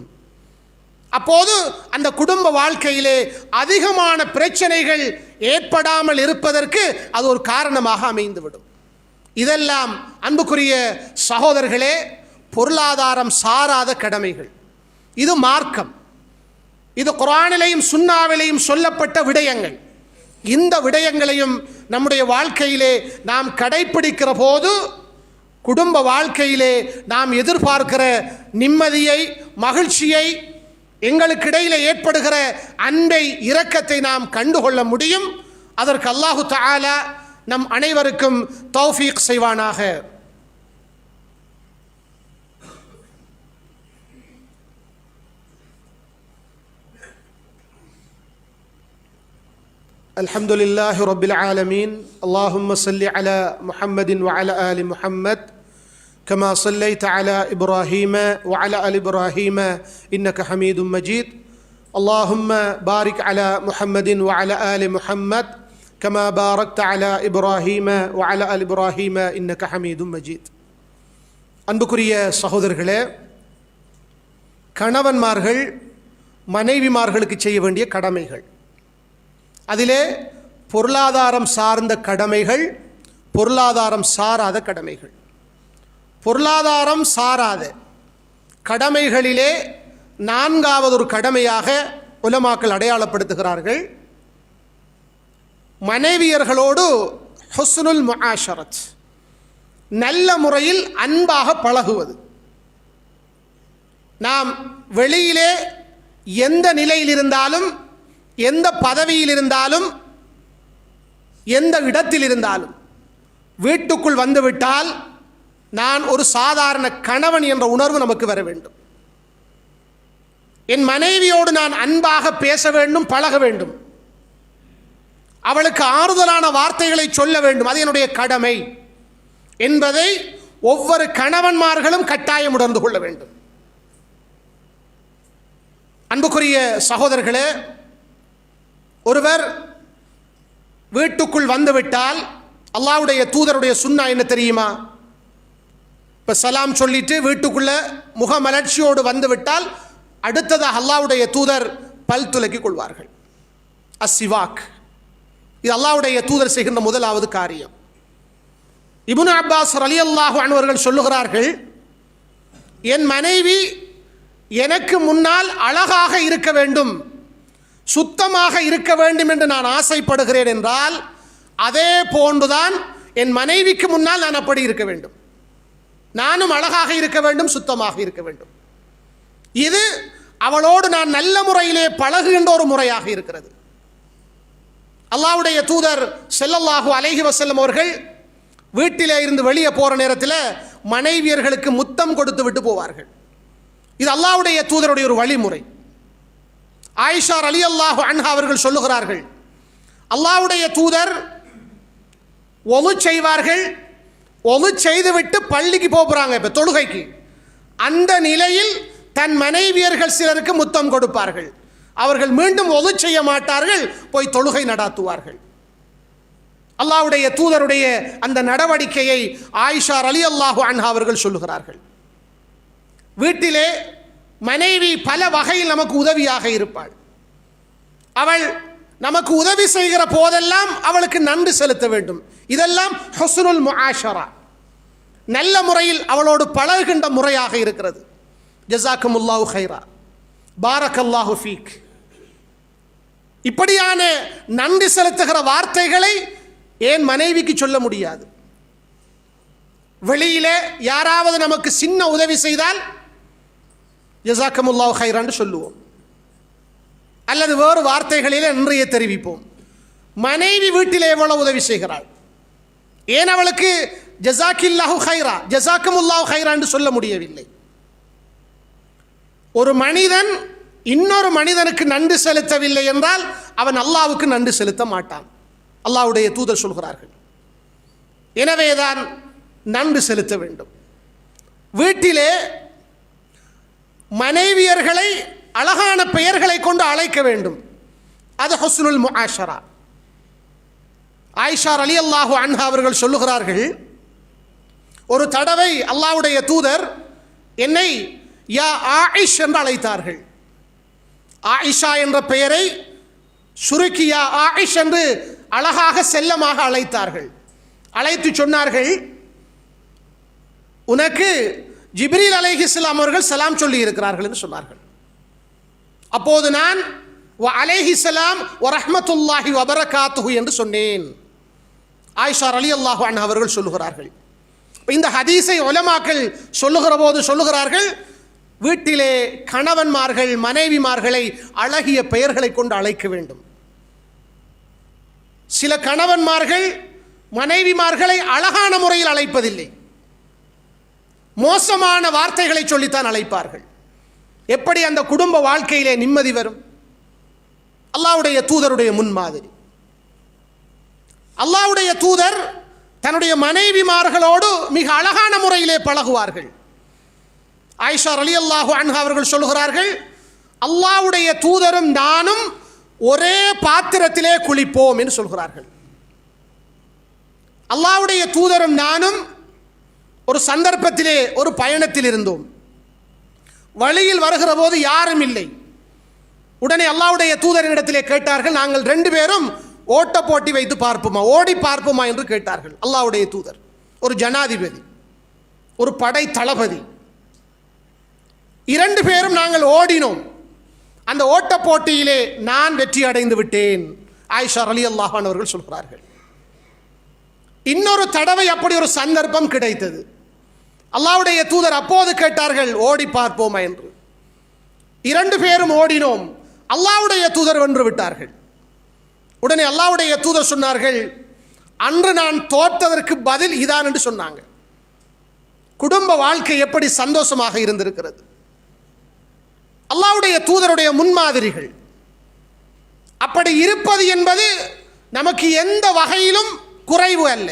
அப்போது அந்த குடும்ப வாழ்க்கையிலே அதிகமான பிரச்சனைகள் ஏற்படாமல் இருப்பதற்கு அது ஒரு காரணமாக அமைந்துவிடும். இதெல்லாம் அன்புக்குரிய சகோதரர்களே பொருளாதாரம் சாராத கடமைகள். இது மார்க்கம், இது குர்ஆனிலேயும் சுன்னாவிலேயும் சொல்லப்பட்ட விடயங்கள். இந்த விடயங்களையும் நம்முடைய வாழ்க்கையிலே நாம் கடைப்பிடிக்கிற போது குடும்ப வாழ்க்கையிலே நாம் எதிர்பார்க்கிற நிம்மதியை, மகிழ்ச்சியை, எங்களுக்கிடையிலே ஏற்படுகிற அன்பை, இரக்கத்தை நாம் கண்டுகொள்ள முடியும். அதற்கு அல்லாஹு தஆலா நம் அனைவருக்கும் தௌஃபீக் செய்வானாக. அல்ஹம்துலில்லாஹி ரப்பில் ஆலமீன். அல்லாஹும்ம ஸல்லி அலா முஹம்மதின் வ அலா ஆலி முஹம்மத் كما صليت على إبراهيم وعلى آل إبراهيم إنك حميد مجيد. اللهم بارك على محمد وعلى آل محمد كما باركت على إبراهيم وعلى آل إبراهيم إنك حميد مجيد. அன்புக்குரிய சகோதரர்களே, கணவன்மார்கள் மனைவிமார்களுக்கு செய்ய வேண்டிய கடமைகள், அதிலே பொருளாதாரம் சார்ந்த கடமைகள், பொருளாதாரம் சாராத கடமைகள். பொருளாதாரம் சாராத கடமைகளிலே நான்காவது ஒரு கடமையாக உலமாக்கள் அடையாளப்படுத்துகிறார்கள், மனைவியர்களோடு ஹுஸ்னுல் முஆஷரத், நல்ல முறையில் அன்பாக பழகுவது. நாம் வெளியிலே எந்த நிலையில் இருந்தாலும், எந்த பதவியில் இருந்தாலும், எந்த இடத்தில் இருந்தாலும், வீட்டுக்குள் வந்துவிட்டால் நான் ஒரு சாதாரண கணவன் என்ற உணர்வு நமக்கு வர வேண்டும். என் மனைவியோடு நான் அன்பாக பேச வேண்டும், பழக வேண்டும், அவளுக்கு ஆறுதலான வார்த்தைகளை சொல்ல வேண்டும். அது என்னுடைய கடமை என்பதை ஒவ்வொரு கணவன்மார்களும் கட்டாயம் உணர்ந்து கொள்ள வேண்டும். அன்புக்குரிய சகோதரர்களே, ஒருவர் வீட்டுக்குள் வந்துவிட்டால் அல்லாஹ்வுடைய தூதருடைய சுன்னா என்ன தெரியுமா? இப்போ சலாம் சொல்லிட்டு வீட்டுக்குள்ள முகமலர்ச்சியோடு வந்துவிட்டால் அடுத்ததாக அல்லாஹ்வுடைய தூதர் பல் துலக்கிக் கொள்வார்கள். அஸ்ஸிவாக், இது அல்லாஹ்வுடைய தூதர் செய்கின்ற முதலாவது காரியம். இப்னு அப்பாஸ் ரலியல்லாஹு அன்ஹு அவர்கள் சொல்லுகிறார்கள், என் மனைவி எனக்கு முன்னால் அழகாக இருக்க வேண்டும், சுத்தமாக இருக்க வேண்டும் என்று நான் ஆசைப்படுகிறேன் என்றால் அதே போன்றுதான் என் மனைவிக்கு முன்னால் நான் அப்படி இருக்க வேண்டும். நானும் அழகாக இருக்க வேண்டும், சுத்தமாக இருக்க வேண்டும். இது அவளோடு நான் நல்ல முறையிலே பழகுகின்ற ஒரு முறையாக இருக்கிறது. அல்லாஹ்வுடைய தூதர் ஸல்லல்லாஹு அலைஹி வஸல்லம் அவர்கள் வீட்டிலே இருந்து வெளியே போகிற நேரத்தில் மனைவியர்களுக்கு முத்தம் கொடுத்து விட்டு போவார்கள். இது அல்லாஹ்வுடைய தூதருடைய ஒரு வழிமுறை. ஆயிஷா ரலியல்லாஹு அன்ஹா அவர்கள் சொல்லுகிறார்கள், அல்லாஹ்வுடைய தூதர் ஒது செய்வார்கள், ஒது செய்துவிட்டு பள்ளிக்கு போகிறாங்க, இப்போ தொழுகைக்கு. அந்த நிலையில் தன் மனைவியர்கள் சிலருக்கு முத்தம் கொடுப்பார்கள். அவர்கள் மீண்டும் ஒது செய்ய மாட்டார்கள், போய் தொழுகை நடாத்துவார்கள். அல்லாஹ்வுடைய தூதருடைய அந்த நடவடிக்கையை ஆயிஷா ரலியல்லாஹு அன்ஹா அவர்கள் சொல்லுகிறார்கள். வீட்டிலே மனைவி பல வகையில் நமக்கு உதவியாக இருப்பாள். அவள் நமக்கு உதவி செய்கிற போதெல்லாம் அவளுக்கு நன்றி செலுத்த வேண்டும். இதெல்லாம் ஹுஸ்னுல் முஆஷரா, நல்ல முறையில் அவளோடு பழகுகின்ற முறையாக இருக்கிறது. ஜஸாக்குமுல்லாஹு கைரா, பாரக்கல்லாஹு ஃபீக். இப்படியான நன்றி செலுத்துகிற வார்த்தைகளை ஏன் மனைவிக்கு சொல்ல முடியாது? வெளியிலே யாராவது நமக்கு சின்ன உதவி செய்தால் ஜஸாக்குமுல்லாஹு கைரான்னு சொல்லுவோம், அல்லது வேறு வார்த்தைகளிலே நன்றியை தெரிவிப்போம். மனைவி வீட்டிலே எவ்வளவு உதவி செய்கிறாள், ஏன் அவளுக்கு ஜஸாக்கில்லாஹு கைரா, ஜஸாக்குமுல்லாஹு கைரா என்று சொல்ல முடியவில்லை? ஒரு மனிதன் இன்னொரு மனிதனுக்கு நன்றி செலுத்தவில்லை என்றால் அவன் அல்லாஹ்வுக்கு நன்றி செலுத்த மாட்டான். அல்லாஹ்வுடைய தூதர் சொல்கிறார்கள். எனவேதான் நன்றி செலுத்த வேண்டும். வீட்டிலே மனைவியர்களை அழகான பெயர்களை கொண்டு அழைக்க வேண்டும். அது ஹுஸ்னுல் முஆஷரா. ஆயிஷா ரலியல்லாஹு அன்ஹா அவர்கள் சொல்லுகிறார்கள், ஒரு தடவை அல்லாஹ்வுடைய தூதர் என்னை யா ஆயிஷ் என்று அழைத்தார்கள். ஆயிஷா என்ற பெயரை சுருக்கி யா ஆயிஷ் என்று அழகாக செல்லமாக அழைத்தார்கள். அழைத்து சொன்னார்கள், உனக்கு ஜிப்ரீல் அலைஹிஸ்ஸலாம் அவர்கள் சலாம் சொல்லி இருக்கிறார்கள் என்று சொன்னார்கள். அப்போது நான் வ அலைஹிஸ்ஸலாம் வ ரஹ்மத்துல்லாஹி வ பரகாத்துஹு என்று சொன்னேன். ஆயிஷா ரலியல்லாஹு அன்ஹா அவர்கள் சொல்லுகிறார்கள். இந்த ஹதீஸை உலமாக்கள் சொல்லுகிற போது சொல்லுகிறார்கள், வீட்டிலே கணவன்மார்கள் மனைவிமார்களை அழகிய பெயர்களை கொண்டு அழைக்க வேண்டும். சில கணவன்மார்கள் மனைவிமார்களை அழகான முறையில் அழைப்பதில்லை, மோசமான வார்த்தைகளை சொல்லித்தான் அழைப்பார்கள். எப்படி அந்த குடும்ப வாழ்க்கையிலே நிம்மதி வரும்? அல்லாஹ்வுடைய தூதருடைய முன்மாதிரி. அல்லாஹ்வுடைய தூதர் தன்னுடைய மனைவிமார்களோடு மிக அழகான முறையிலே பழகுவார்கள். ஆயிஷா ரலியல்லாஹு அன்ஹா அவர்கள் சொல்லுகிறார்கள், அல்லாஹ்வுடைய தூதரும் நானும் ஒரே பாத்திரத்திலே குளிப்போம் என்று சொல்கிறார்கள். அல்லாஹ்வுடைய தூதரும் நானும் ஒரு சந்தர்ப்பத்திலே ஒரு பயணத்தில் இருந்தோம். வழியில் வருகிற போது யாரும் இல்லை. உடனே அல்லாஹ்வுடைய தூதரிடத்திலே கேட்டார்கள், நாங்கள் 2 பேரும் ஓட்ட போட்டி வைத்து பார்ப்போமா, ஓடி பார்ப்போமா என்று கேட்டார்கள். அல்லாஹ்வுடைய தூதர் ஒரு ஜனாதிபதி, ஒரு படை தளபதி. 2 பேரும் நாங்கள் ஓடினோம். அந்த ஓட்ட போட்டியிலே நான் வெற்றி அடைந்து விட்டேன். ஆயிஷா ரலியல்லாஹு அன்ஹா அவர்கள் சொல்கிறார்கள். இன்னொரு தடவை அப்படி ஒரு சந்தர்ப்பம் கிடைத்தது. அல்லாஹ்வுடைய தூதர் அப்போது கேட்டார்கள், ஓடி பார்ப்போமா என்று. 2 பேரும் ஓடினோம். அல்லாஹ்வுடைய தூதர் வென்று விட்டார்கள். உடனே அல்லாஹ்வுடைய தூதர் சொன்னார்கள், அன்று நான் தோற்றதற்கு பதில் இதான் என்று சொன்னாங்க. குடும்ப வாழ்க்கை எப்படி சந்தோஷமாக இருந்திருக்கிறது. அல்லாஹ்வுடைய தூதருடைய முன்மாதிரிகள். அப்படி இருப்பது என்பது நமக்கு எந்த வகையிலும் குறைவு அல்ல.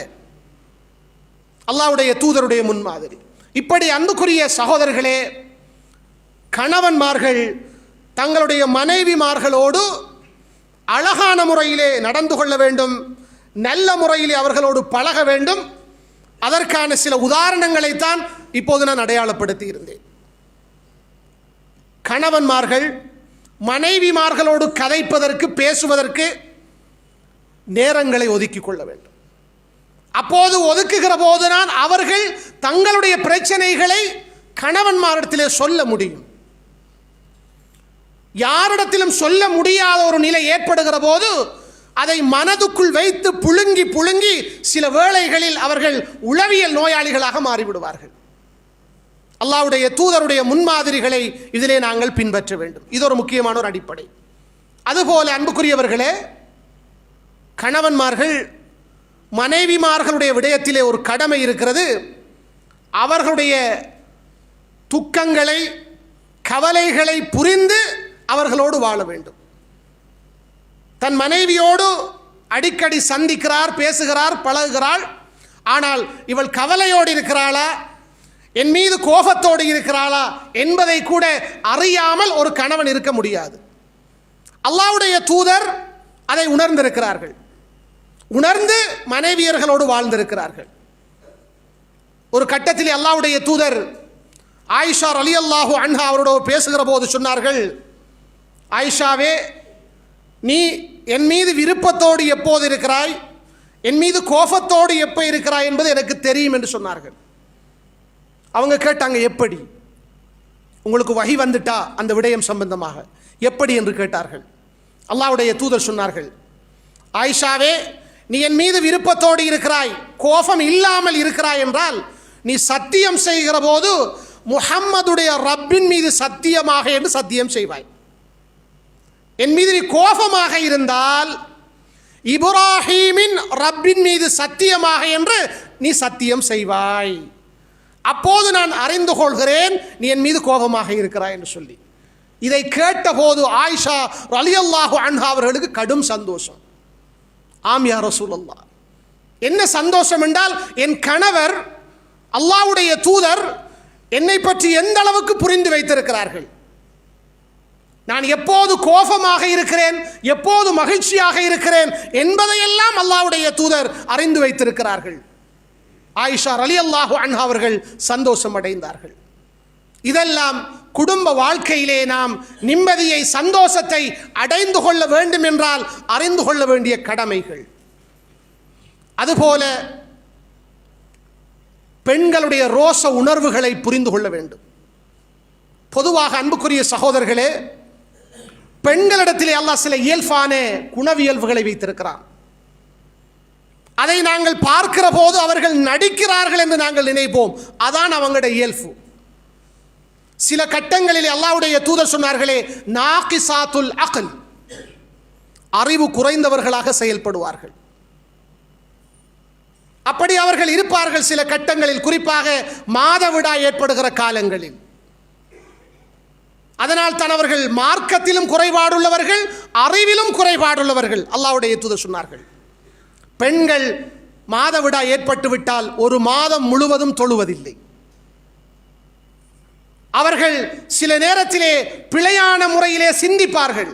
அல்லாஹ்வுடைய தூதருடைய முன்மாதிரி. இப்படி அன்புக்குரிய சகோதரர்களே, கணவன்மார்கள் தங்களுடைய மனைவிமார்களோடு அழகான முறையிலே நடந்து கொள்ள வேண்டும், நல்ல முறையிலே அவர்களோடு பழக வேண்டும். அதற்கான சில உதாரணங்களைத்தான் இப்போது நான் அடையாளப்படுத்தி இருந்தேன். கணவன்மார்கள் மனைவிமார்களோடு கதைப்பதற்கு பேசுவதற்கு நேரங்களை ஒதுக்கிக் கொள்ள வேண்டும். அப்போது ஒதுக்குகிற போதுதான் அவர்கள் தங்களுடைய பிரச்சனைகளை கணவன்மாரிடத்திலே சொல்ல முடியும். யாரிடத்திலும் சொல்ல முடியாத ஒரு நிலை ஏற்படுகிற போது அதை மனதுக்குள் வைத்து புழுங்கி புழுங்கி சில வேளைகளில் அவர்கள் உளவியல் நோயாளிகளாக மாறிவிடுவார்கள். அல்லாஹ்வுடைய தூதருடைய முன்மாதிரிகளை இதிலே நாங்கள் பின்பற்ற வேண்டும். இது ஒரு முக்கியமான ஒரு அடிப்படை. அதுபோல அன்புக்குரியவர்களே, கணவன்மார்கள் மனைவிமார்களுடைய விடயத்திலே ஒரு கடமை இருக்கிறது. அவர்களுடைய துக்கங்களை கவலைகளை புரிந்து அவர்களோடு வாழ வேண்டும். தன் மனைவியோடு அடிக்கடி சந்திக்கிறார், பேசுகிறார், பழகுகிறாள். ஆனால் இவள் கவலையோடு இருக்கிறாளா, என் மீது கோபத்தோடு இருக்கிறாளா என்பதை கூட அறியாமல் ஒரு கணவன் இருக்க முடியாது. அல்லாஹ்வுடைய தூதர் அதை உணர்ந்திருக்கிறார்கள். உணர்ந்து மனைவியர்களோடு வாழ்ந்திருக்கிறார்கள். ஒரு கட்டத்தில் அல்லாஹ்வுடைய தூதர் ஆயிஷா ரலியல்லாஹு அன்ஹா அவரோடு பேசுகிற போது சொன்னார்கள், ஆயிஷாவே, நீ என் மீது விருப்பத்தோடு எப்போது இருக்கிறாய், என் மீது கோபத்தோடு எப்போ இருக்கிறாய் என்பது எனக்கு தெரியும் என்று சொன்னார்கள். அவங்க கேட்டாங்க, எப்படி உங்களுக்கு வஹி வந்துட்டா அந்த விடயம் சம்பந்தமாக எப்படி என்று கேட்டார்கள். அல்லாஹ்வுடைய தூதர் சொன்னார்கள், ஆயிஷாவே, நீ என் மீது விருப்பத்தோடு இருக்கிறாய், கோபம் இல்லாமல் இருக்கிறாய் என்றால் நீ சத்தியம் செய்கிற போது முஹம்மதுடைய ரப்பின் மீது சத்தியமாக என்று சத்தியம் செய்வாய். என் மீது நீ கோபமாக இருந்தால் இப்ராஹீமின் ரப்பின் மீது சத்தியமாக என்று நீ சத்தியம் செய்வாய். அப்போது நான் அறிந்து கொள்கிறேன் நீ என் மீது கோபமாக இருக்கிறாய் என்று சொல்லி. இதை கேட்டபோது ஆயிஷா ரலியல்லாஹு அன்ஹா அவர்களுக்கு கடும் சந்தோஷம். ஆம் யா ரசூலல்லாஹ், என்ன சந்தோஷம் என்றால், என் கணவர் அல்லாஹ்வுடைய தூதர் என்னை பற்றி எந்த அளவுக்கு புரிந்து வைத்திருக்கிறார்கள், நான் எப்போது கோபமாக இருக்கிறேன், எப்போது மகிழ்ச்சியாக இருக்கிறேன் என்பதையெல்லாம் அல்லாஹ்வுடைய தூதர் அறிந்து வைத்திருக்கிறார்கள். ஆயிஷா ரலியல்லாஹு அன்ஹா அவர்கள் சந்தோஷம் அடைந்தார்கள். இதெல்லாம் குடும்ப வாழ்க்கையிலே நாம் நிம்மதியை, சந்தோஷத்தை அடைந்து கொள்ள வேண்டும் என்றால் அறிந்து கொள்ள வேண்டிய கடமைகள். அதுபோல பெண்களுடைய ரோச உணர்வுகளை புரிந்து கொள்ள வேண்டும். பொதுவாக அன்புக்குரிய சகோதரர்களே, பெண்களிடத்திலே அல்லாஹ் சில இயல்பான குணவியல்புகளை வைத்திருக்கிறான். அதை நாங்கள் பார்க்கிற போது அவர்கள் நடிக்கிறார்கள் என்று நாங்கள் நினைப்போம். அதான் அவங்களுடைய இயல்பு. சில கட்டங்களில் அல்லாஹ்வுடைய தூதர் சொன்னார்களே, நாகிசாத்துல் அக்ல், அறிவு குறைந்தவர்களாக செயல்படுவார்கள். அப்படி அவர்கள் இருப்பார்கள் சில கட்டங்களில், குறிப்பாக மாதவிடாய் ஏற்படுகிற காலங்களில். அதனால் தான் அவர்கள் மார்க்கத்திலும் குறைபாடுள்ளவர்கள், அறிவிலும் குறைபாடுள்ளவர்கள். அல்லாஹ்வுடைய தூதர் சொன்னார்கள், பெண்கள் மாதவிடாய் ஏற்பட்டு விட்டால் ஒரு மாதம் முழுவதும் தொழுவதில்லை. அவர்கள் சில நேரத்திலே பிழையான முறையிலே சிந்திப்பார்கள்.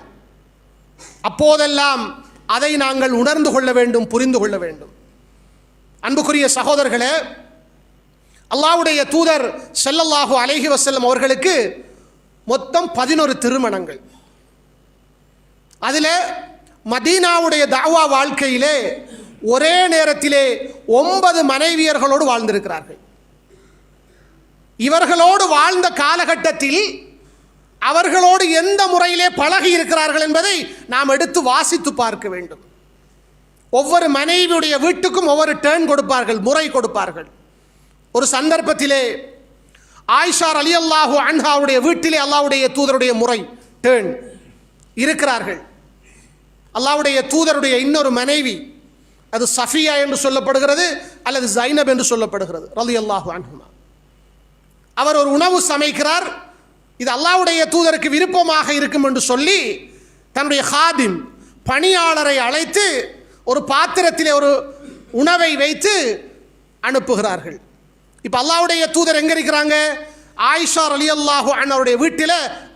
அப்போதெல்லாம் அதை நாங்கள் உணர்ந்து கொள்ள வேண்டும், புரிந்து கொள்ள வேண்டும். அன்புக்குரிய சகோதரர்களே, அல்லாஹ்வுடைய தூதர் ஸல்லல்லாஹு அலைஹி வஸல்லம் அவர்களுக்கு மொத்தம் 11 திருமணங்கள். அதில் மதீனாவுடைய தாவா வாழ்க்கையிலே ஒரே நேரத்திலே 9 மனைவியர்களோடு வாழ்ந்திருக்கிறார்கள். இவர்களோடு வாழ்ந்த காலகட்டத்தில் அவர்களோடு எந்த முறையிலே பழகி இருக்கிறார்கள் என்பதை நாம் எடுத்து வாசித்து பார்க்க வேண்டும். ஒவ்வொரு மனைவியுடைய வீட்டுக்கும் ஒவ்வொரு டேர்ன் கொடுப்பார்கள், முறை கொடுப்பார்கள். ஒரு சந்தர்ப்பத்திலே ஆயிஷா ரலியல்லாஹு அன்ஹாவுடைய வீட்டிலே அல்லாஹ்வுடைய தூதருடைய முறை டேர்ன் இருக்கிறார்கள். அல்லாஹ்வுடைய தூதருடைய இன்னொரு மனைவி, அது சஃபியா என்று சொல்லப்படுகிறது அல்லது ஜைனப் என்று சொல்லப்படுகிறது, ரலியல்லாஹு அன்ஹுமா. அவர் ஒரு உணவு சமைக்கிறார். இது அல்லாஹ்வுடைய தூதருக்கு விருப்பமாக இருக்கும் என்று சொல்லி தன்னுடைய ஹாதிம், பணியாளரை அழைத்து ஒரு பாத்திரத்திலே ஒரு உணவை வைத்து அனுப்புகிறார்கள். இப்போ அல்லாஹ்வுடைய தூதர் எங்கே இருக்கிறாங்க? ஆயிஷா ரலியல்லாஹு அன்ஹாவுடைய வீட்டில்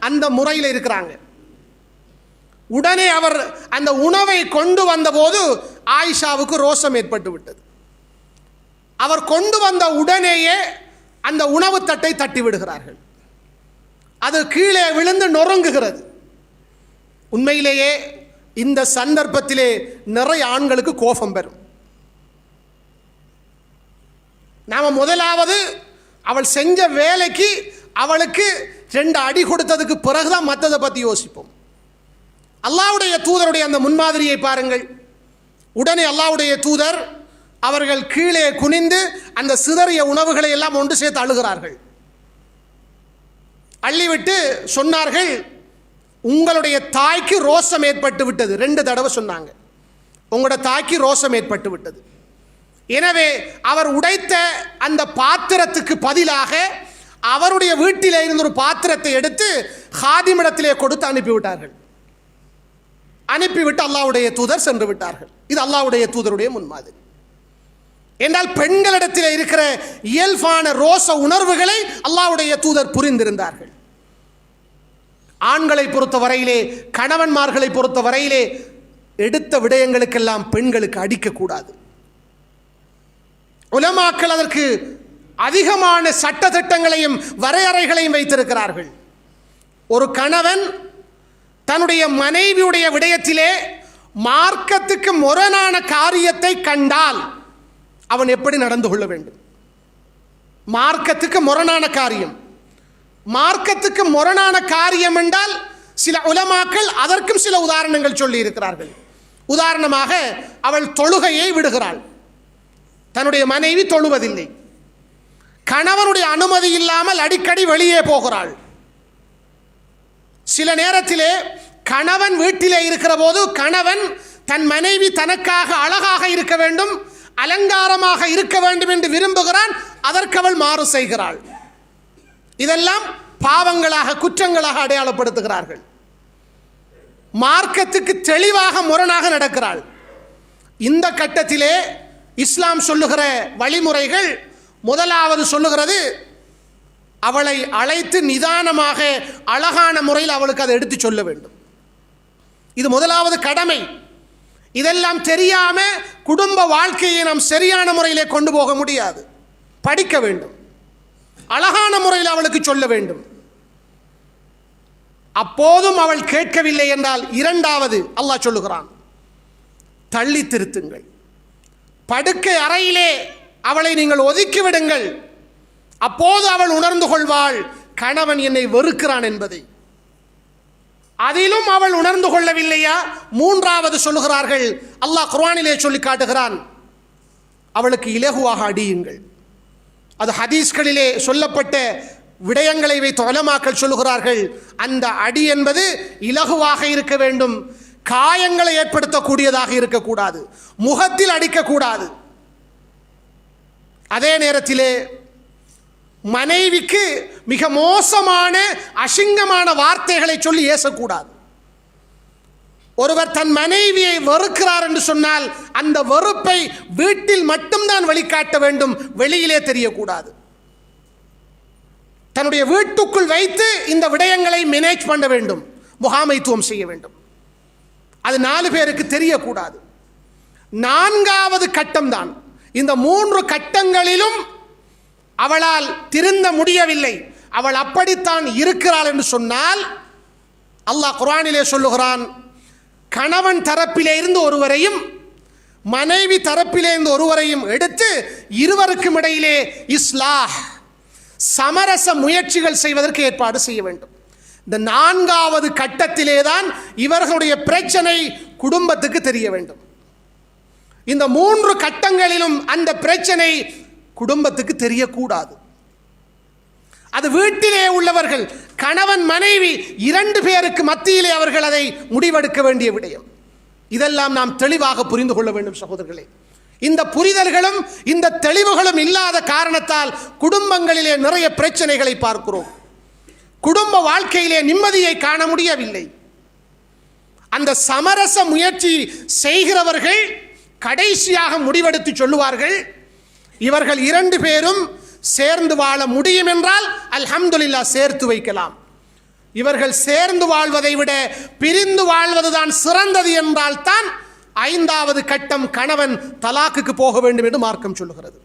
அந்த முறையில் இருக்கிறாங்க. உடனே அவர் அந்த உணவை கொண்டு வந்தபோது ஆயிஷாவுக்கு ரோஷம் ஏற்பட்டு விட்டது. அவர் கொண்டு வந்த உடனேயே அந்த உணவு தட்டை தட்டி விடுகிறார்கள். அது கீழே விழுந்து நொறுங்குகிறது. உண்மையிலேயே இந்த சந்தர்ப்பத்திலே நிறைய ஆண்களுக்கு கோபம் பெறும். நாம் முதலாவது அவள் செஞ்ச வேலைக்கு அவளுக்கு 2 அடி கொடுத்ததுக்கு பிறகுதான் மற்றதை பற்றி யோசிப்போம். அல்லாஹ்வுடைய தூதருடைய அந்த முன்மாதிரியை பாருங்கள். உடனே அல்லாஹ்வுடைய தூதர் அவர்கள் கீழே குனிந்து அந்த சிதறிய உணவுகளை எல்லாம் ஒன்று சேர்த்து அழுகிறார்கள். அள்ளிவிட்டு சொன்னார்கள், உங்களுடைய தாய்க்கு ரோஷம் ஏற்பட்டு விட்டது. 2 தடவை சொன்னாங்க, உங்களோட தாய்க்கு ரோஷம் ஏற்பட்டு விட்டது. எனவே அவர் உடைத்த அந்த பாத்திரத்துக்கு பதிலாக அவருடைய வீட்டிலே இருந்த ஒரு பாத்திரத்தை எடுத்து ஹாதிமிடத்திலே கொடுத்து அனுப்பிவிட்டார்கள். அனுப்பிவிட்டு அல்லாஹ்வுடைய தூதர் சென்று விட்டார்கள். இது அல்லாஹ்வுடைய தூதருடைய முன்மாதிரி. என்றால் பெண்களிடத்தில் இருக்கிற இயல்பான ரோச உணர்வுகளை அல்லாஹ்வுடைய தூதர் புரிந்திருந்தார்கள். ஆண்களை பொறுத்த வரையிலே, கணவன்மார்களை பொறுத்த வரையிலே எடுத்த விடயங்களுக்கெல்லாம் பெண்களுக்கு அடிக்கக்கூடாது. உலமாக்கள் அதற்கு அதிகமான சட்ட திட்டங்களையும் வரையறைகளையும் வைத்திருக்கிறார்கள். ஒரு கணவன் தன்னுடைய மனைவியுடைய விடயத்திலே மார்க்கத்துக்கு முரணான காரியத்தை கண்டால் அவன் எப்படி நடந்து கொள்ள வேண்டும்? மார்க்கத்துக்கு முரணான காரியம், மார்க்கத்துக்கு முரணான காரியம் என்றால் சில உலமாக்கள் அதற்கும் சில உதாரணங்கள் சொல்லி இருக்கிறார்கள். உதாரணமாக, அவள் தொழுகையை விடுகிறாள், தன்னுடைய மனைவி தொழுவதில்லை, கணவனுடைய அனுமதி இல்லாமல் அடிக்கடி வெளியே போகிறாள். சில நேரத்திலே கணவன் வீட்டிலே இருக்கிற போது கணவன் தன் மனைவி தனக்காக அழகாக இருக்க வேண்டும், அலங்காரமாக இருக்க வேண்டும் என்று விரும்புகிறான். அதற்கு அவள் மாறு செய்கிறாள். இதெல்லாம் பாவங்களாக, குற்றங்களாக அடையாளப்படுத்துகிறார்கள். மார்க்கத்துக்கு தெளிவாக முரணாக நடக்கிறாள். இந்த கட்டத்திலே இஸ்லாம் சொல்லுகிற வழிமுறைகள், முதலாவது சொல்லுகிறது, அவளை அழைத்து நிதானமாக அழகான முறையில் அவளுக்கு அதை எடுத்து சொல்ல வேண்டும். இது முதலாவது கடமை. இதெல்லாம் தெரியாம குடும்ப வாழ்க்கையை நாம் சரியான முறையிலே கொண்டு போக முடியாது. படிக்க வேண்டும், அழகான முறையில் அவளுக்கு சொல்ல வேண்டும். அப்போதும் அவள் கேட்கவில்லை என்றால் இரண்டாவது அல்லாஹ் சொல்லுகிறான், தள்ளி திருத்துங்கள். படுக்கை அறையிலே அவளை நீங்கள் ஒதுக்கிவிடுங்கள். அப்போது அவள் உணர்ந்து கொள்வாள் கணவன் என்னை வெறுக்கிறான் என்பதை. அதிலும் அவள் உணர்ந்து கொள்ளவில்லையா, மூன்றாவது சொல்லுகிறார்கள், அல்லாஹ் குர்ஆனிலே சொல்லி காட்டுகிறான், அவளுக்கு இலகுவாக அடியுங்கள். அது ஹதீஸ்களிலே சொல்லப்பட்ட விடயங்களை வைத்து உலமாக்கள் சொல்லுகிறார்கள், அந்த அடி என்பது இலகுவாக இருக்க வேண்டும், காயங்களை ஏற்படுத்தக்கூடியதாக இருக்கக்கூடாது, முகத்தில் அடிக்கக்கூடாது. அதே நேரத்திலே மனைவிக்கு மிக மோசமான அசிங்கமான வார்த்தைகளை சொல்லி ஏசக்கூடாது. ஒருவர் தன் மனைவியை வெறுக்கிறார் என்று சொன்னால் அந்த வெறுப்பை வீட்டில் மட்டும்தான் வெளிக்காட்ட வேண்டும், வெளியிலே தெரியக்கூடாது. தன்னுடைய வீட்டுக்குள் வைத்து இந்த விடயங்களை மேனேஜ் பண்ண வேண்டும், முகாமைத்துவம் செய்ய வேண்டும். அது 4 பேருக்கு தெரியக்கூடாது. 4வது கட்டம்தான். இந்த 3 கட்டங்களிலும் அவளால் திருந்த முடியவில்லை, அவள் அப்படித்தான் இருக்கிறாள் என்று சொன்னால் அல்லாஹ் குர்ஆனிலே சொல்லுகிறான், கணவன் தரப்பிலே இருந்து ஒருவரையும் மனைவி தரப்பிலே இருந்து ஒருவரையும் எடுத்து இருவருக்கும் இடையிலே இஸ்லாஹ், சமரச முயற்சிகள் செய்வதற்கு ஏற்பாடு செய்ய வேண்டும். இந்த 4வது கட்டத்திலே தான் இவர்களுடைய பிரச்சனை குடும்பத்துக்கு தெரிய வேண்டும். இந்த 3 கட்டங்களிலும் அந்த பிரச்சனை குடும்பத்துக்கு தெரியக்கூடாது. அது வீட்டிலே உள்ளவர்கள், கணவன் மனைவி 2 பேருக்கு மத்தியிலே அவர்கள் அதை முடிவெடுக்க வேண்டிய விடயம். இதெல்லாம் நாம் தெளிவாக புரிந்து கொள்ள வேண்டும் சகோதரர்களே. இந்த புரிதல்களும் இந்த தெளிவுகளும் இல்லாத காரணத்தால் குடும்பங்களிலே நிறைய பிரச்சனைகளை பார்க்கிறோம். குடும்ப வாழ்க்கையிலே நிம்மதியை காண முடியவில்லை. அந்த சமரச முயற்சி செய்கிறவர்கள் கடைசியாக முடிவெடுத்து சொல்லுவார்கள், இவர்கள் 2 பேரும் சேர்ந்து வாழ முடியும் என்றால் அல்ஹம்துலில்லாஹ் சேர்த்து வைக்கலாம். இவர்கள் சேர்ந்து வாழ்வதை விட பிரிந்து வாழ்வதுதான் சிறந்தது என்றால் தான் 5வது கட்டம் கணவன் தலாக்குக்கு போக வேண்டும் என்று மார்க்கம் சொல்லுகிறது.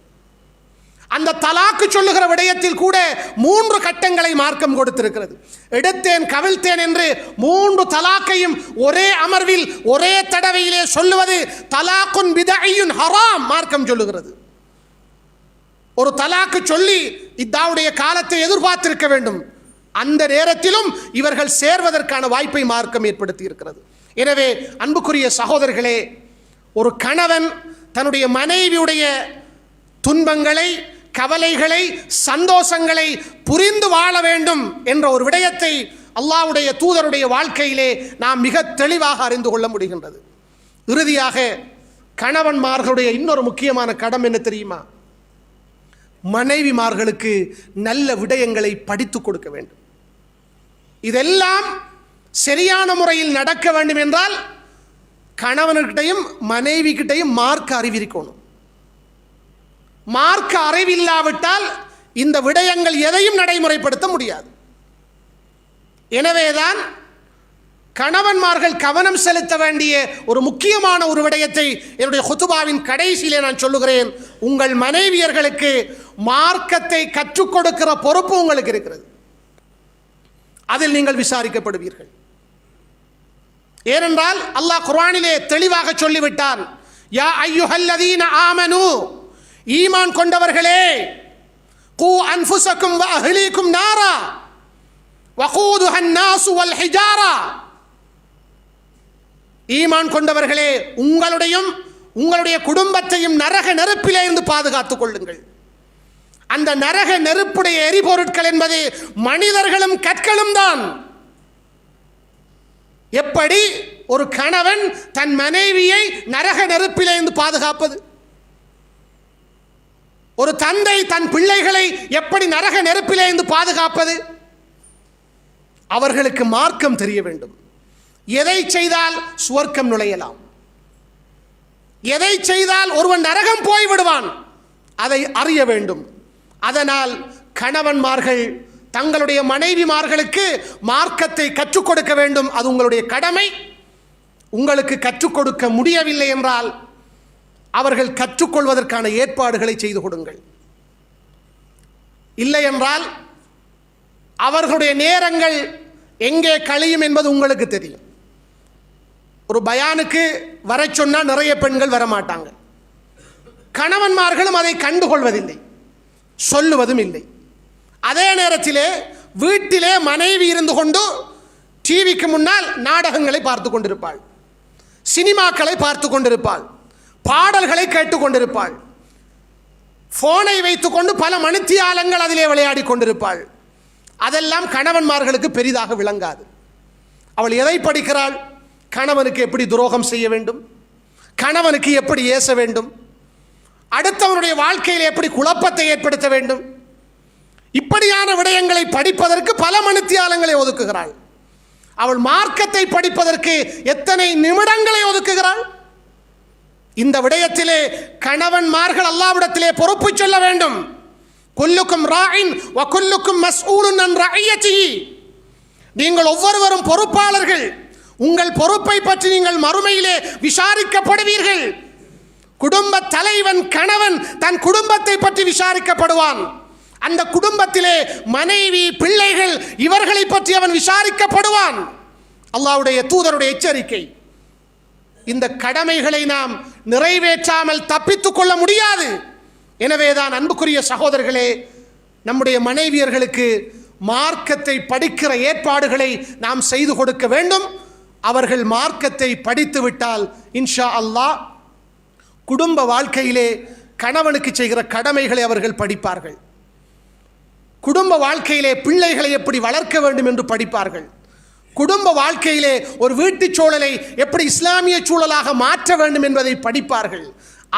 அந்த தலாக்கு சொல்லுகிற விடயத்தில் கூட 3 கட்டங்களை மார்க்கம் கொடுத்திருக்கிறது. எடுத்தேன் கவிழ்த்தேன் என்று 3 தலாக்கையும் ஒரே அமர்வில் ஒரே தடவையிலே சொல்லுவது தலாக்குன் பிதஇயுன் ஹராம் மார்க்கம் சொல்லுகிறது. ஒரு தலாக்கு சொல்லி இத்தாவுடைய காலத்தை எதிர்பார்த்திருக்க வேண்டும். அந்த நேரத்திலும் இவர்கள் சேர்வதற்கான வாய்ப்பை மார்க்கம் ஏற்படுத்தி இருக்கிறது. எனவே அன்புக்குரிய சகோதரர்களே, ஒரு கணவன் தன்னுடைய மனைவியுடைய துன்பங்களை, கவலைகளை, சந்தோஷங்களை புரிந்து வாழ வேண்டும் என்ற ஒரு விடயத்தை அல்லாஹ்வுடைய தூதருடைய வாழ்க்கையிலே நாம் மிக தெளிவாக அறிந்து கொள்ள முடிகின்றது. இறுதியாக கணவன்மார்களுடைய இன்னொரு முக்கியமான கடமை என்ன தெரியுமா? மனைவிமார்களுக்கு நல்ல விடயங்களை படித்து கொடுக்க வேண்டும். இதெல்லாம் சரியான முறையில் நடக்க வேண்டும் என்றால் கணவன்கிட்டையும் மனைவி கிட்டையும் மார்க்க அறிவிக்கணும். மார்க்க அறிவில்லாவிட்டால் இந்த விடயங்கள் எதையும் நடைமுறைப்படுத்த முடியாது. எனவேதான் கணவன்மார்கள் கவனம் செலுத்த வேண்டிய ஒரு முக்கியமான ஒரு விடயத்தை என்னுடைய குத்துபாவின் கடைசியிலே நான் சொல்லுகிறேன். உங்கள் மனைவியர்களுக்கு மார்க்கத்தை கற்றுக் கொடுக்கிற பொறுப்பு உங்களுக்கு இருக்கிறது. அதில் நீங்கள் விசாரிக்கப்படுவீர்கள். ஏனென்றால் அல்லாஹ் குர்ஆனிலே தெளிவாக சொல்லிவிட்டான், யா அய்யுஹல்லதீன ஆமனு, ஈமான் கொண்டவர்களே, கூ அன்ஃபுஸக்கும் வ அஹ்லீக்கும் நாரா வகூதுஹா அன்னாஸு வல் ஹிஜாரா, ஈமான் கொண்டவர்களே, உங்களுடைய குடும்பத்தையும் நரக நெருப்பிலே இருந்து பாதுகாத்துக் கொள்ளுங்கள். அந்த நரக நெருப்புடைய எரிபொருட்கள் என்பது மனிதர்களும் கற்களும் தான். எப்படி ஒரு கணவன் தன் மனைவியை நரக நெருப்பிலே இருந்து பாதுகாப்பது? ஒரு தந்தை தன் பிள்ளைகளை எப்படி நரக நெருப்பிலே இருந்து பாதுகாப்பது? அவர்களுக்கு மார்க்கம் தெரிய வேண்டும். எதை செய்தால் சுவர்க்கம் நுழையலாம், எதை செய்தால் ஒருவன் நரகம் போய்விடுவான், அதை அறிய வேண்டும். அதனால் கணவன்மார்கள் தங்களுடைய மனைவிமார்களுக்கு மார்க்கத்தை கற்றுக் கொடுக்க வேண்டும். அது உங்களுடைய கடமை. உங்களுக்கு கற்றுக் கொடுக்க முடியவில்லை என்றால் அவர்கள் கற்றுக்கொள்வதற்கான ஏற்பாடுகளை செய்து கொடுங்கள். இல்லை என்றால் அவர்களுடைய நேரங்கள் எங்கே கழியும் என்பது உங்களுக்கு தெரியும். ஒரு பயானுக்கு வர சொன்னால் நிறைய பெண்கள் வரமாட்டாங்க. கணவன்மார்களும் அதை கண்டுகொள்வதில்லை, சொல்லுவதும் இல்லை. அதே நேரத்திலே வீட்டிலே மனைவி இருந்து கொண்டு டிவிக்கு முன்னால் நாடகங்களை பார்த்து கொண்டிருப்பாள், சினிமாக்களை பார்த்து கொண்டிருப்பாள், பாடல்களை கேட்டுக்கொண்டிருப்பாள், போனை வைத்துக்கொண்டு பல மணித்தியாலங்கள் அதிலே விளையாடி கொண்டிருப்பாள். அதெல்லாம் கணவன்மார்களுக்கு பெரிதாக விளங்காது. அவள் எதை படிக்கிறாள்? கணவனுக்கு எப்படி துரோகம் செய்ய வேண்டும், கணவனுக்கு எப்படி ஏச வேண்டும், அடுத்தவனுடைய வாழ்க்கையில் எப்படி குழப்பத்தை ஏற்படுத்த வேண்டும், இப்படியான விடயங்களை படிப்பதற்கு பல மணித்தியாலங்களை ஒதுக்குகிறாள். அவள் மார்க்கத்தை படிப்பதற்கு எத்தனை நிமிடங்களை ஒதுக்குகிறாள்? இந்த விடயத்திலே கணவன்மார்கள் அல்லாஹ்விடத்திலே பொறுப்பு சொல்ல வேண்டும். குல்லுக்கும் ராயின் வ குல்லுக்கும் மஸ்ஊலுன் அன் ரஅய்யத்திஹி. நீங்கள் ஒவ்வொருவரும் பொறுப்பாளர்கள். உங்கள் பொறுப்பை பற்றி நீங்கள் மறுமையிலே விசாரிக்கப்படுவீர்கள். குடும்ப தலைவன் கணவன் தன் குடும்பத்தை பற்றி விசாரிக்கப்படுவான். அந்த குடும்பத்திலே மனைவி, பிள்ளைகள், இவர்களை பற்றி அவன் விசாரிக்கப்படுவான். அல்லாஹ்வுடைய தூதருடைய எச்சரிக்கை. இந்த கடமைகளை நாம் நிறைவேற்றாமல் தப்பித்துக் கொள்ள முடியாது. எனவேதான் அன்புக்குரிய சகோதரர்களே, நம்முடைய மனைவியர்களுக்கு மார்க்கத்தை படிக்கிற ஏற்பாடுகளை நாம் செய்து கொடுக்க வேண்டும். அவர்கள் மார்க்கத்தை படித்து விட்டால் இன்ஷா அல்லாஹ் குடும்ப வாழ்க்கையிலே கணவனுக்கு செய்கிற கடமைகளை அவர்கள் படிப்பார்கள். குடும்ப வாழ்க்கையிலே பிள்ளைகளை எப்படி வளர்க்க வேண்டும் என்று படிப்பார்கள். குடும்ப வாழ்க்கையிலே ஒரு வீட்டு சூழலை எப்படி இஸ்லாமிய சூழலாக மாற்ற வேண்டும் என்பதை படிப்பார்கள்.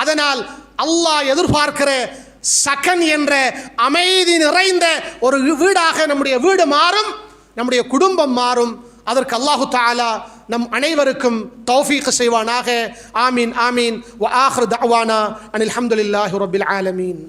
அதனால் அல்லாஹ் எதிர்பார்க்கிற சகன் என்ற அமைதி நிறைந்த ஒரு வீடாக நம்முடைய வீடு மாறும், நம்முடைய குடும்பம் மாறும். அதற்கு அல்லாஹு தஆலா நம் அனைவருக்கும் தௌஃபீக் செய்வானாக. ஆமீன் ஆமீன். வ ஆகிரு தஅவானா அனில் ஹம்துலில்லாஹி ரப்பில் ஆலமீன்.